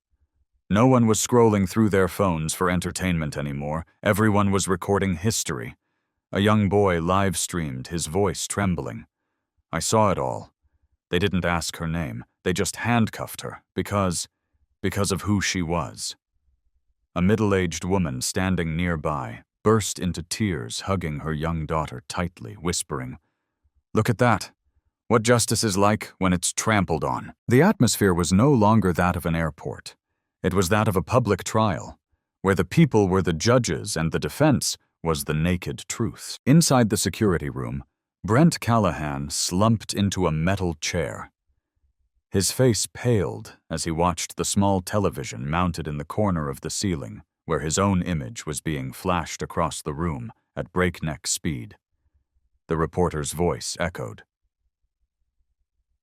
No one was scrolling through their phones for entertainment anymore. Everyone was recording history. A young boy live-streamed, his voice trembling. I saw it all. They didn't ask her name. They just handcuffed her because of who she was. A middle-aged woman standing nearby burst into tears, hugging her young daughter tightly, whispering, "Look at that. What justice is like when it's trampled on." The atmosphere was no longer that of an airport. It was that of a public trial, where the people were the judges and the defense was the naked truth. Inside the security room, Brent Callahan slumped into a metal chair. His face paled as he watched the small television mounted in the corner of the ceiling, where his own image was being flashed across the room at breakneck speed. The reporter's voice echoed.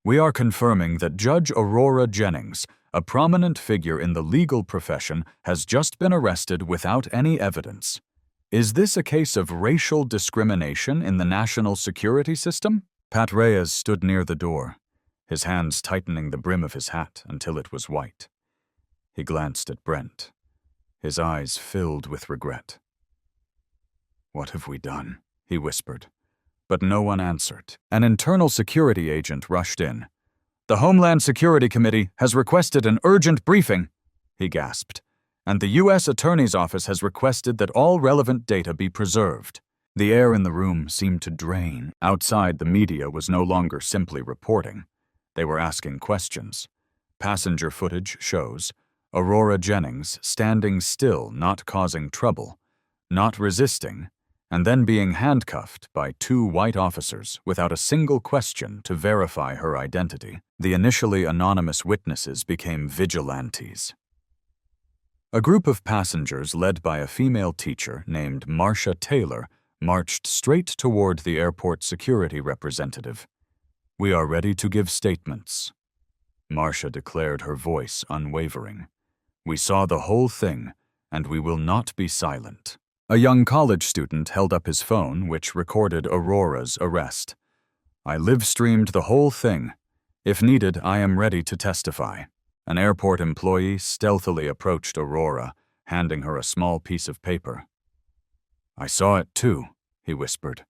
"We are confirming that Judge Aurora Jennings, a prominent figure in the legal profession, has just been arrested without any evidence. Is this a case of racial discrimination in the national security system?" Pat Reyes stood near the door, his hands tightening the brim of his hat until it was white. He glanced at Brent, his eyes filled with regret. "What have we done?" he whispered. But no one answered. An internal security agent rushed in. "The Homeland Security Committee has requested an urgent briefing," he gasped, "and the U.S. Attorney's Office has requested that all relevant data be preserved." The air in the room seemed to drain. Outside, the media was no longer simply reporting. They were asking questions. Passenger footage shows Aurora Jennings standing still, not causing trouble, not resisting, and then being handcuffed by two white officers without a single question to verify her identity. The initially anonymous witnesses became vigilantes. A group of passengers led by a female teacher named Marcia Taylor marched straight toward the airport security representative. "We are ready to give statements," Marcia declared, her voice unwavering. "We saw the whole thing, and we will not be silent." A young college student held up his phone, which recorded Aurora's arrest. "I live-streamed the whole thing. If needed, I am ready to testify." An airport employee stealthily approached Aurora, handing her a small piece of paper. "I saw it too," he whispered.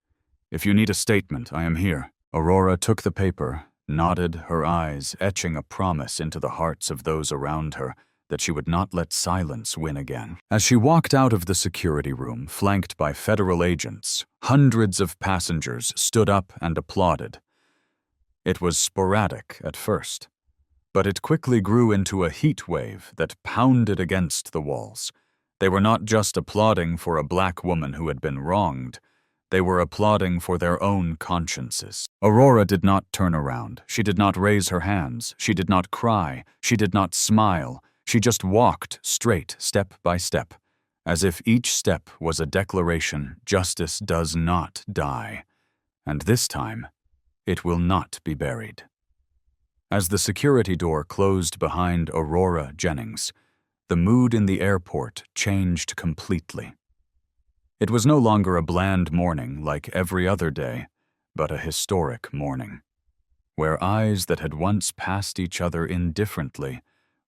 "If you need a statement, I am here." Aurora took the paper, nodded, her eyes etching a promise into the hearts of those around her that she would not let silence win again. As she walked out of the security room, flanked by federal agents, hundreds of passengers stood up and applauded. It was sporadic at first, but it quickly grew into a heat wave that pounded against the walls. They were not just applauding for a black woman who had been wronged. They were applauding for their own consciences. Aurora did not turn around. She did not raise her hands. She did not cry. She did not smile. She just walked straight, step by step, as if each step was a declaration: justice does not die, and this time, it will not be buried. As the security door closed behind Aurora Jennings, the mood in the airport changed completely. It was no longer a bland morning like every other day, but a historic morning, where eyes that had once passed each other indifferently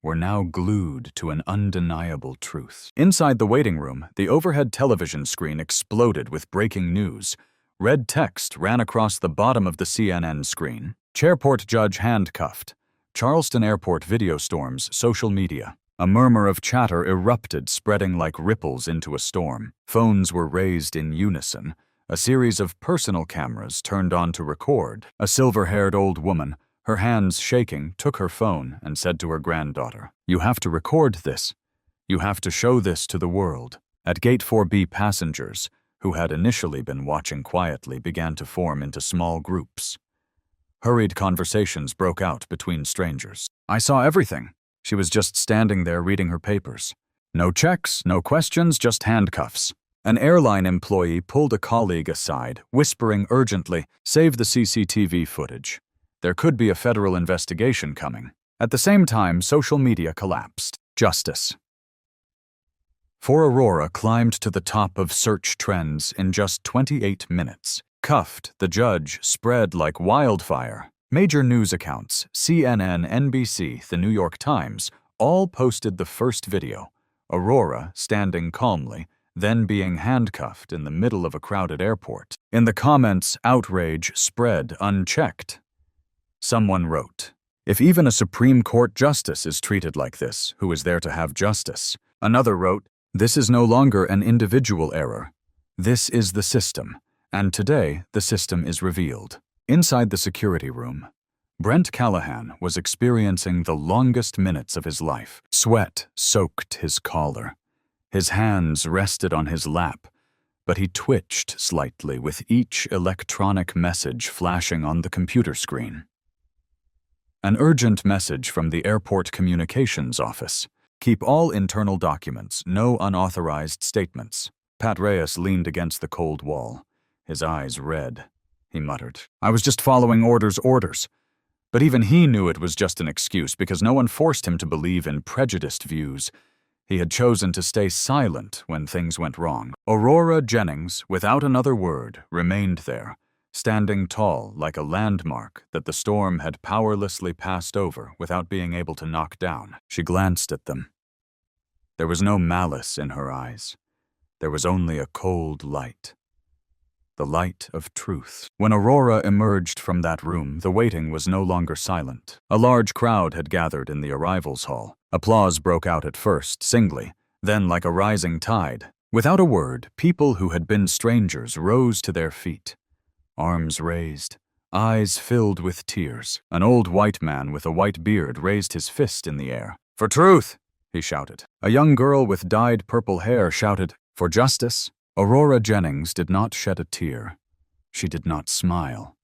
were now glued to an undeniable truth. Inside the waiting room, the overhead television screen exploded with breaking news. Red text ran across the bottom of the CNN screen. "Chairport judge handcuffed. Charleston Airport video storms social media." A murmur of chatter erupted, spreading like ripples into a storm. Phones were raised in unison. A series of personal cameras turned on to record. A silver-haired old woman, her hands shaking, took her phone and said to her granddaughter, "You have to record this. You have to show this to the world." At Gate 4B, passengers, who had initially been watching quietly, began to form into small groups. Hurried conversations broke out between strangers. "I saw everything. She was just standing there reading her papers. No checks, no questions, just handcuffs." An airline employee pulled a colleague aside, whispering urgently, "Save the CCTV footage. There could be a federal investigation coming." At the same time, social media collapsed. Justice. For Aurora climbed to the top of search trends in just 28 minutes. Cuffed, the judge spread like wildfire. Major news accounts, CNN, NBC, The New York Times, all posted the first video, Aurora standing calmly, then being handcuffed in the middle of a crowded airport. In the comments, outrage spread unchecked. Someone wrote, "If even a Supreme Court justice is treated like this, who is there to have justice?" Another wrote, "This is no longer an individual error. This is the system, and today the system is revealed." Inside the security room, Brent Callahan was experiencing the longest minutes of his life. Sweat soaked his collar. His hands rested on his lap, but he twitched slightly with each electronic message flashing on the computer screen. An urgent message from the airport communications office. "Keep all internal documents, no unauthorized statements." Pat Reyes leaned against the cold wall, his eyes red. He muttered, "I was just following orders. But even he knew it was just an excuse because no one forced him to believe in prejudiced views. He had chosen to stay silent when things went wrong. Aurora Jennings, without another word, remained there, standing tall like a landmark that the storm had powerlessly passed over without being able to knock down. She glanced at them. There was no malice in her eyes. There was only a cold light. The light of truth. When Aurora emerged from that room, the waiting was no longer silent. A large crowd had gathered in the arrivals hall. Applause broke out at first, singly, then like a rising tide. Without a word, people who had been strangers rose to their feet. Arms raised, eyes filled with tears. An old white man with a white beard raised his fist in the air. "For truth!" he shouted. A young girl with dyed purple hair shouted, "For justice!" Aurora Jennings did not shed a tear. She did not smile.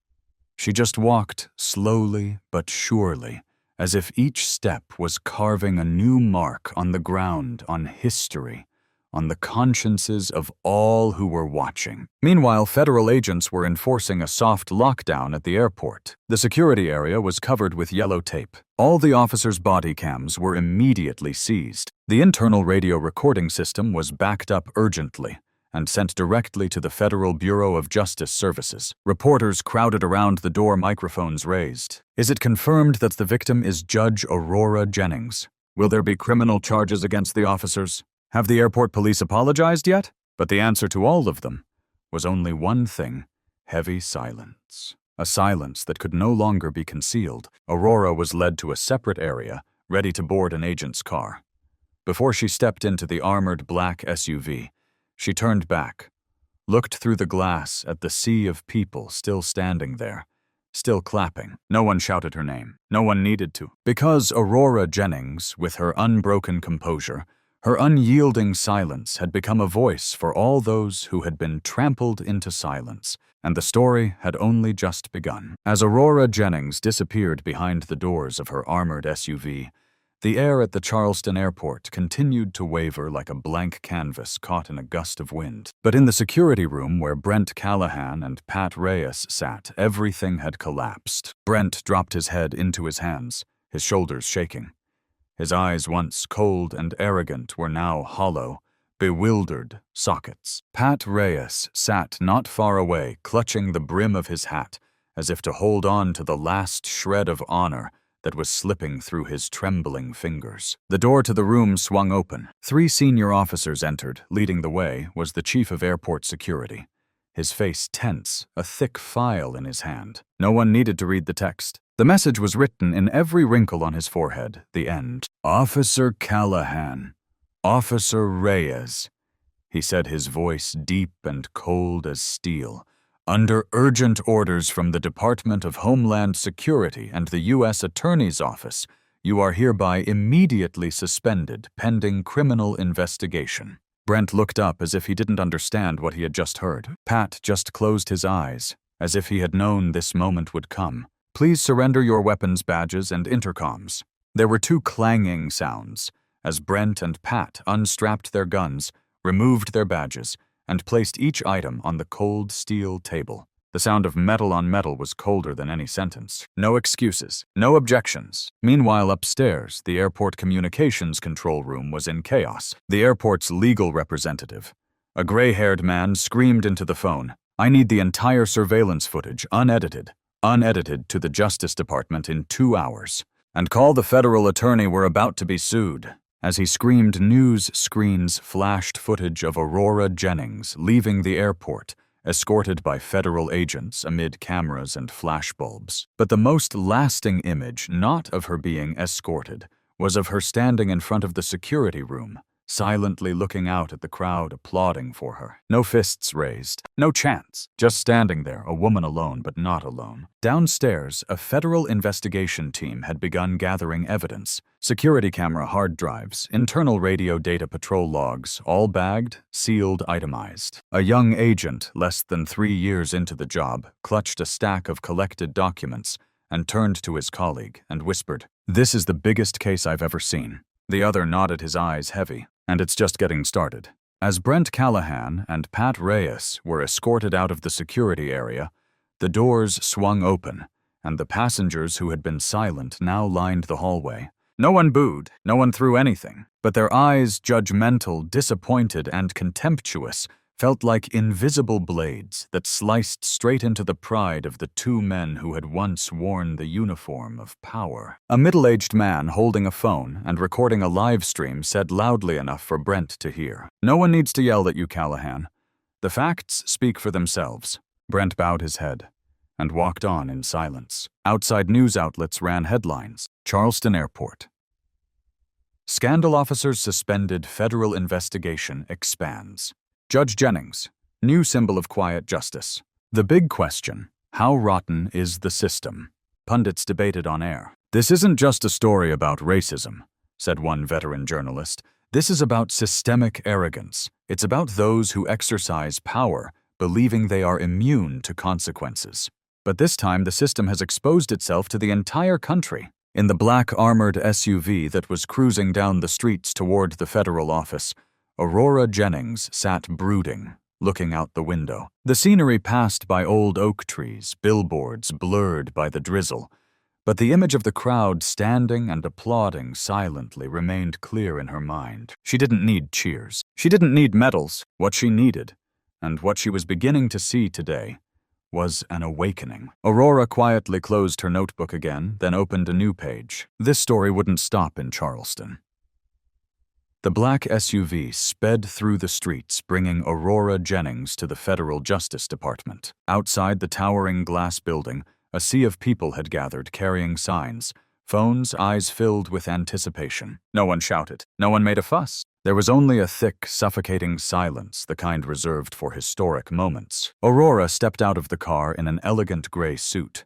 She just walked slowly but surely, as if each step was carving a new mark on the ground, on history, on the consciences of all who were watching. Meanwhile, federal agents were enforcing a soft lockdown at the airport. The security area was covered with yellow tape. All the officers' body cams were immediately seized. The internal radio recording system was backed up urgently and sent directly to the Federal Bureau of Justice Services. Reporters crowded around the door, microphones raised. "Is it confirmed that the victim is Judge Aurora Jennings? Will there be criminal charges against the officers? Have the airport police apologized yet?" But the answer to all of them was only one thing: heavy silence. A silence that could no longer be concealed. Aurora was led to a separate area, ready to board an agent's car. Before she stepped into the armored black SUV, she turned back, looked through the glass at the sea of people still standing there, still clapping. No one shouted her name. No one needed to. Because Aurora Jennings, with her unbroken composure, her unyielding silence had become a voice for all those who had been trampled into silence, and the story had only just begun. As Aurora Jennings disappeared behind the doors of her armored SUV, the air at the Charleston airport continued to waver like a blank canvas caught in a gust of wind. But in the security room where Brent Callahan and Pat Reyes sat, everything had collapsed. Brent dropped his head into his hands, his shoulders shaking. His eyes, once cold and arrogant, were now hollow, bewildered sockets. Pat Reyes sat not far away, clutching the brim of his hat, as if to hold on to the last shred of honor that was slipping through his trembling fingers. The door to the room swung open. 3 senior officers entered. Leading the way was the chief of airport security, his face tense, a thick file in his hand. No one needed to read the text. The message was written in every wrinkle on his forehead, the end. "Officer Callahan, Officer Reyes," he said, his voice deep and cold as steel. "Under urgent orders from the Department of Homeland Security and the U.S. Attorney's Office, you are hereby immediately suspended pending criminal investigation." Brent looked up as if he didn't understand what he had just heard. Pat just closed his eyes, as if he had known this moment would come. "Please surrender your weapons badges and intercoms." There were 2 clanging sounds as Brent and Pat unstrapped their guns, removed their badges, and placed each item on the cold steel table. The sound of metal on metal was colder than any sentence. No excuses, no objections. Meanwhile, upstairs, the airport communications control room was in chaos. The airport's legal representative, a gray-haired man, screamed into the phone, "I need the entire surveillance footage, unedited to the Justice Department in 2 hours. And call the federal attorney, we're about to be sued." As he screamed, news screens flashed footage of Aurora Jennings leaving the airport, escorted by federal agents amid cameras and flashbulbs. But the most lasting image, not of her being escorted, was of her standing in front of the security room, silently looking out at the crowd applauding for her. No fists raised, no chants, just standing there, a woman alone but not alone. Downstairs, a federal investigation team had begun gathering evidence. Security camera hard drives, internal radio data patrol logs, all bagged, sealed, itemized. A young agent, less than 3 years into the job, clutched a stack of collected documents and turned to his colleague and whispered, "This is the biggest case I've ever seen." The other nodded, his eyes heavy. "And it's just getting started." As Brent Callahan and Pat Reyes were escorted out of the security area, the doors swung open, and the passengers who had been silent now lined the hallway. No one booed, no one threw anything, but their eyes, judgmental, disappointed, and contemptuous, felt like invisible blades that sliced straight into the pride of the 2 men who had once worn the uniform of power. A middle-aged man holding a phone and recording a live stream said loudly enough for Brent to hear, "No one needs to yell at you, Callahan. The facts speak for themselves." Brent bowed his head and walked on in silence. Outside news outlets ran headlines. Charleston Airport. Scandal officers suspended, federal investigation expands. Judge Jennings, new symbol of quiet justice. The big question, how rotten is the system? Pundits debated on air. "This isn't just a story about racism," said one veteran journalist. "This is about systemic arrogance. It's about those who exercise power, believing they are immune to consequences." But this time the system has exposed itself to the entire country. In the black armored SUV that was cruising down the streets toward the federal office, Aurora Jennings sat brooding, looking out the window. The scenery passed by old oak trees, billboards blurred by the drizzle, but the image of the crowd standing and applauding silently remained clear in her mind. She didn't need cheers. She didn't need medals. What she needed, and what she was beginning to see today, was an awakening. Aurora quietly closed her notebook again, then opened a new page. This story wouldn't stop in Charleston. The black SUV sped through the streets, bringing Aurora Jennings to the Federal Justice Department. Outside the towering glass building, a sea of people had gathered, carrying signs, phones, eyes filled with anticipation. No one shouted. No one made a fuss. There was only a thick, suffocating silence, the kind reserved for historic moments. Aurora stepped out of the car in an elegant gray suit.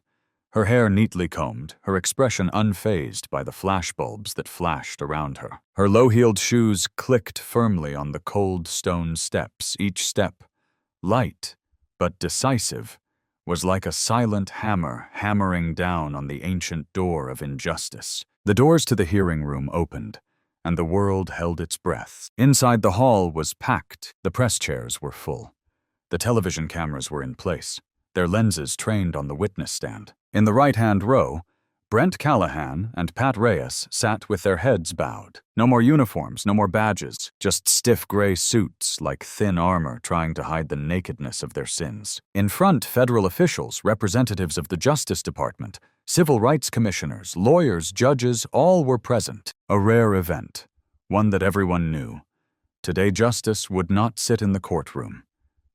Her hair neatly combed, her expression unfazed by the flashbulbs that flashed around her. Her low-heeled shoes clicked firmly on the cold stone steps. Each step, light but decisive, was like a silent hammer hammering down on the ancient door of injustice. The doors to the hearing room opened, and the world held its breath. Inside the hall was packed. The press chairs were full. The television cameras were in place, their lenses trained on the witness stand. In the right-hand row, Brent Callahan and Pat Reyes sat with their heads bowed. No more uniforms, no more badges, just stiff gray suits like thin armor trying to hide the nakedness of their sins. In front, federal officials, representatives of the Justice Department, civil rights commissioners, lawyers, judges, all were present. A rare event, one that everyone knew. Today, justice would not sit in the courtroom.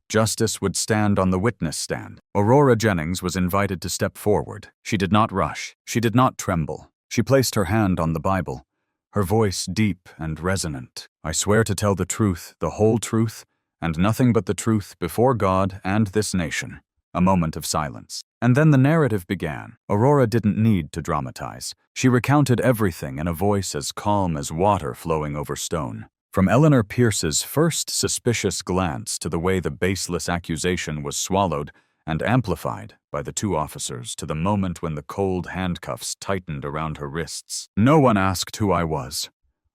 Justice would stand on the witness stand. Aurora Jennings was invited to step forward. She did not rush. She did not tremble. She placed her hand on the Bible, her voice deep and resonant. "I swear to tell the truth, the whole truth, and nothing but the truth before God and this nation." A moment of silence. And then the narrative began. Aurora didn't need to dramatize. She recounted everything in a voice as calm as water flowing over stone. From Eleanor Pierce's first suspicious glance to the way the baseless accusation was swallowed and amplified by the 2 officers to the moment when the cold handcuffs tightened around her wrists. "No one asked who I was,"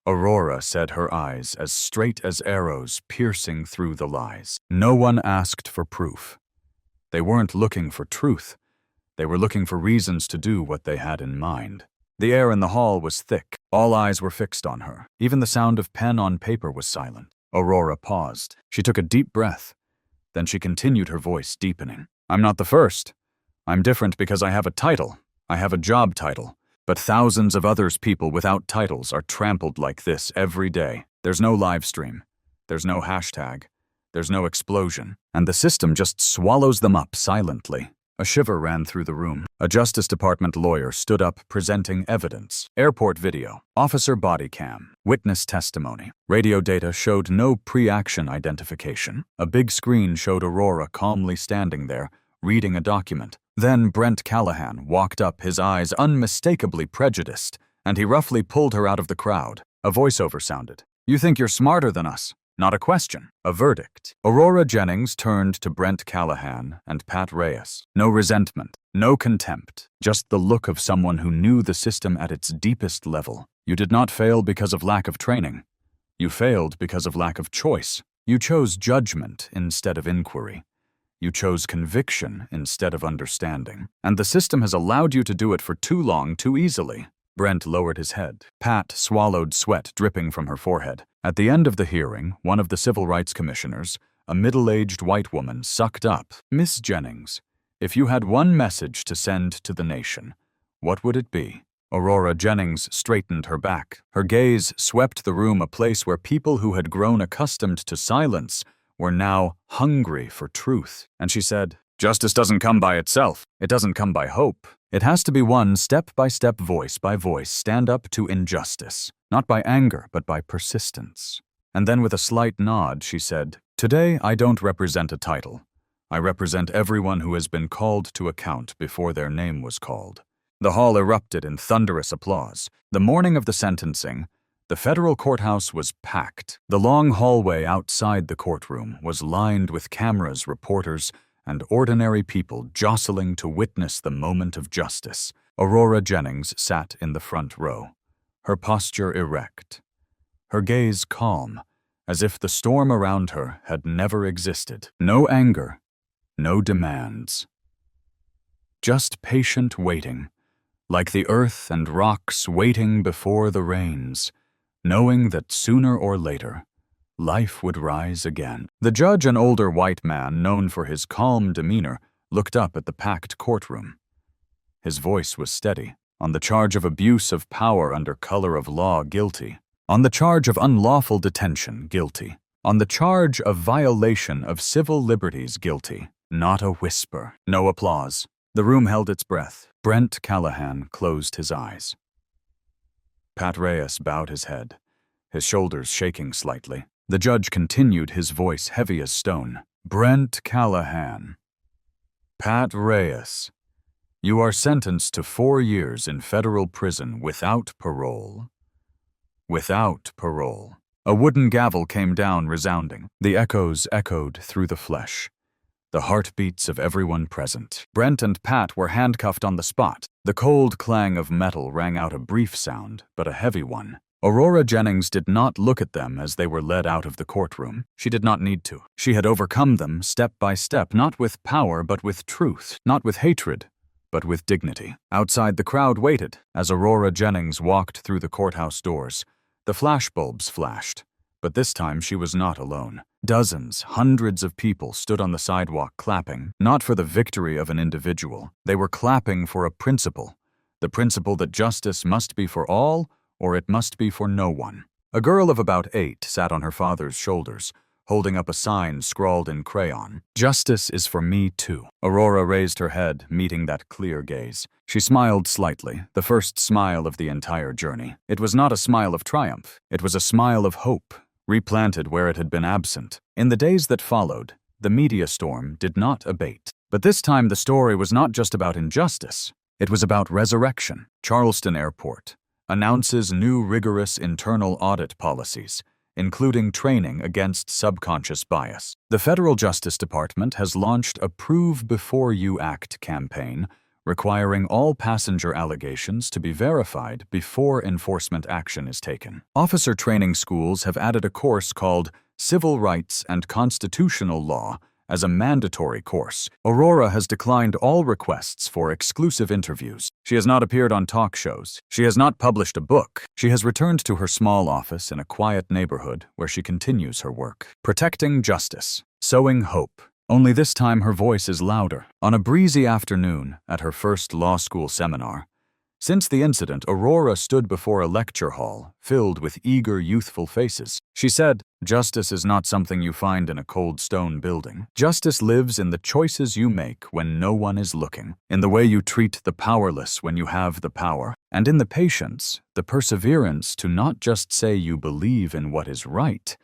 Aurora said, her eyes as straight as arrows piercing through the lies. "No one asked for proof. They weren't looking for truth. They were looking for reasons to do what they had in mind." The air in the hall was thick. All eyes were fixed on her. Even the sound of pen on paper was silent. Aurora paused. She took a deep breath. Then she continued, her voice deepening. "I'm not the first. I'm different because I have a title. I have a job title. But thousands of others, people without titles, are trampled like this every day. There's no live stream. There's no hashtag. There's no explosion, and the system just swallows them up silently. A shiver ran through the room. A Justice Department lawyer stood up presenting evidence. Airport video, officer body cam, witness testimony. Radio data showed no pre-action identification. A big screen showed Aurora calmly standing there, reading a document. Then Brent Callahan walked up, his eyes unmistakably prejudiced, and he roughly pulled her out of the crowd. A voiceover sounded. "You think you're smarter than us?" Not a question, a verdict. Aurora Jennings turned to Brent Callahan and Pat Reyes. No resentment, no contempt, just the look of someone who knew the system at its deepest level. You did not fail because of lack of training. You failed because of lack of choice. You chose judgment instead of inquiry. You chose conviction instead of understanding. And the system has allowed you to do it for too long, too easily. Brent lowered his head. Pat swallowed sweat dripping from her forehead. At the end of the hearing, one of the civil rights commissioners, a middle-aged white woman, sucked up. "Miss Jennings, if you had one message to send to the nation, what would it be?" Aurora Jennings straightened her back. Her gaze swept the room, a place where people who had grown accustomed to silence were now hungry for truth. And she said, "Justice doesn't come by itself. It doesn't come by hope. It has to be won step by step, voice by voice, stand up to injustice. Not by anger, but by persistence." And then with a slight nod, she said, "Today I don't represent a title. I represent everyone who has been called to account before their name was called." The hall erupted in thunderous applause. The morning of the sentencing, the federal courthouse was packed. The long hallway outside the courtroom was lined with cameras, reporters, and ordinary people jostling to witness the moment of justice. Aurora Jennings sat in the front row, her posture erect, her gaze calm, as if the storm around her had never existed. No anger, no demands. Just patient waiting, like the earth and rocks waiting before the rains, knowing that sooner or later, life would rise again. The judge, an older white man known for his calm demeanor, looked up at the packed courtroom. His voice was steady. "On the charge of abuse of power under color of law, guilty. On the charge of unlawful detention, guilty. On the charge of violation of civil liberties, guilty." Not a whisper, no applause. The room held its breath. Brent Callahan closed his eyes. Pat Reyes bowed his head, his shoulders shaking slightly. The judge continued, his voice heavy as stone. "Brent Callahan, Pat Reyes, you are sentenced to 4 years in federal prison without parole. Without parole." A wooden gavel came down resounding. The echoes echoed through the flesh, the heartbeats of everyone present. Brent and Pat were handcuffed on the spot. The cold clang of metal rang out, a brief sound, but a heavy one. Aurora Jennings did not look at them as they were led out of the courtroom. She did not need to. She had overcome them step by step, not with power but with truth, not with hatred, but with dignity. Outside, the crowd waited as Aurora Jennings walked through the courthouse doors. The flashbulbs flashed, but this time she was not alone. Dozens, hundreds of people stood on the sidewalk clapping, not for the victory of an individual. They were clapping for a principle, the principle that justice must be for all, or it must be for no one. A girl of about 8 sat on her father's shoulders, holding up a sign scrawled in crayon. "Justice is for me too." Aurora raised her head, meeting that clear gaze. She smiled slightly, the first smile of the entire journey. It was not a smile of triumph. It was a smile of hope, replanted where it had been absent. In the days that followed, the media storm did not abate. But this time the story was not just about injustice. It was about resurrection. Charleston Airport announces new rigorous internal audit policies, including training against subconscious bias. The Federal Justice Department has launched a Prove Before You Act campaign, requiring all passenger allegations to be verified before enforcement action is taken. Officer training schools have added a course called Civil Rights and Constitutional Law as a mandatory course. Aurora has declined all requests for exclusive interviews. She has not appeared on talk shows. She has not published a book. She has returned to her small office in a quiet neighborhood where she continues her work, protecting justice, sowing hope. Only this time her voice is louder. On a breezy afternoon at her first law school seminar, Since the incident, Aurora stood before a lecture hall filled with eager, youthful faces. She said, "Justice is not something you find in a cold stone building. Justice lives in the choices you make when no one is looking, in the way you treat the powerless when you have the power, and in the patience, the perseverance to not just say you believe in what is right,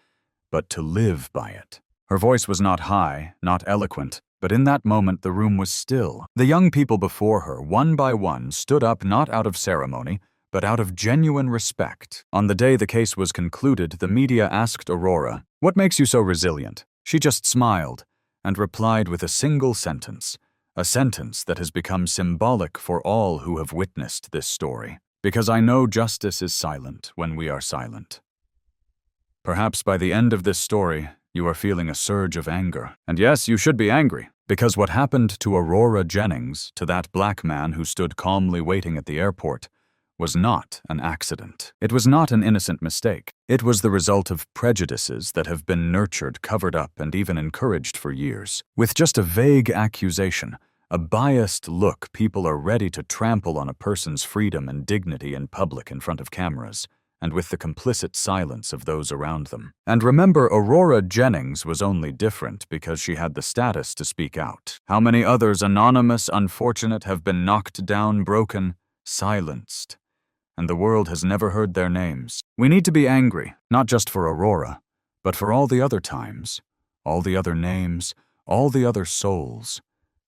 but to live by it." Her voice was not high, not eloquent, but in that moment the room was still. The young people before her, one by one, stood up not out of ceremony, but out of genuine respect. On the day the case was concluded, the media asked Aurora, "What makes you so resilient?" She just smiled and replied with a single sentence, a sentence that has become symbolic for all who have witnessed this story. "Because I know justice is silent when we are silent." Perhaps by the end of this story, you are feeling a surge of anger. And yes, you should be angry, because what happened to Aurora Jennings, to that black man who stood calmly waiting at the airport, was not an accident. It was not an innocent mistake. It was the result of prejudices that have been nurtured, covered up, and even encouraged for years. With just a vague accusation, a biased look, people are ready to trample on a person's freedom and dignity in public in front of cameras, and with the complicit silence of those around them. And remember, Aurora Jennings was only different because she had the status to speak out. How many others, anonymous, unfortunate, have been knocked down, broken, silenced, and the world has never heard their names? We need to be angry, not just for Aurora, but for all the other times, all the other names, all the other souls,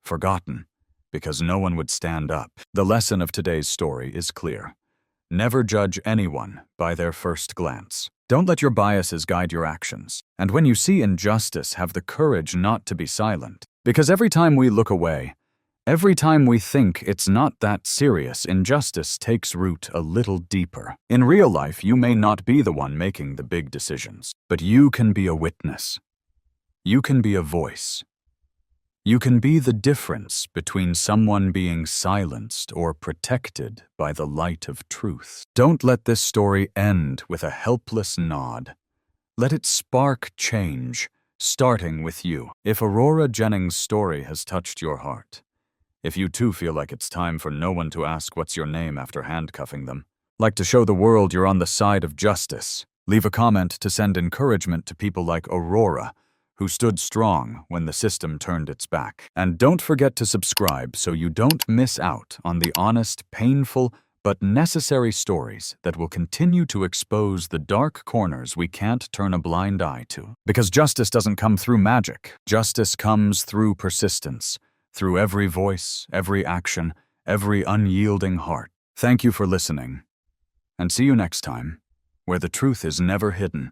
forgotten, because no one would stand up. The lesson of today's story is clear. Never judge anyone by their first glance. Don't let your biases guide your actions. And when you see injustice, have the courage not to be silent. Because every time we look away, every time we think it's not that serious, injustice takes root a little deeper. In real life, you may not be the one making the big decisions, but you can be a witness. You can be a voice. You can be the difference between someone being silenced or protected by the light of truth. Don't let this story end with a helpless nod. Let it spark change, starting with you. If Aurora Jennings' story has touched your heart, if you too feel like it's time for no one to ask what's your name after handcuffing them, like to show the world you're on the side of justice, leave a comment to send encouragement to people like Aurora, who stood strong when the system turned its back. And don't forget to subscribe so you don't miss out on the honest, painful, but necessary stories that will continue to expose the dark corners we can't turn a blind eye to. Because justice doesn't come through magic. Justice comes through persistence, through every voice, every action, every unyielding heart. Thank you for listening, and see you next time, where the truth is never hidden.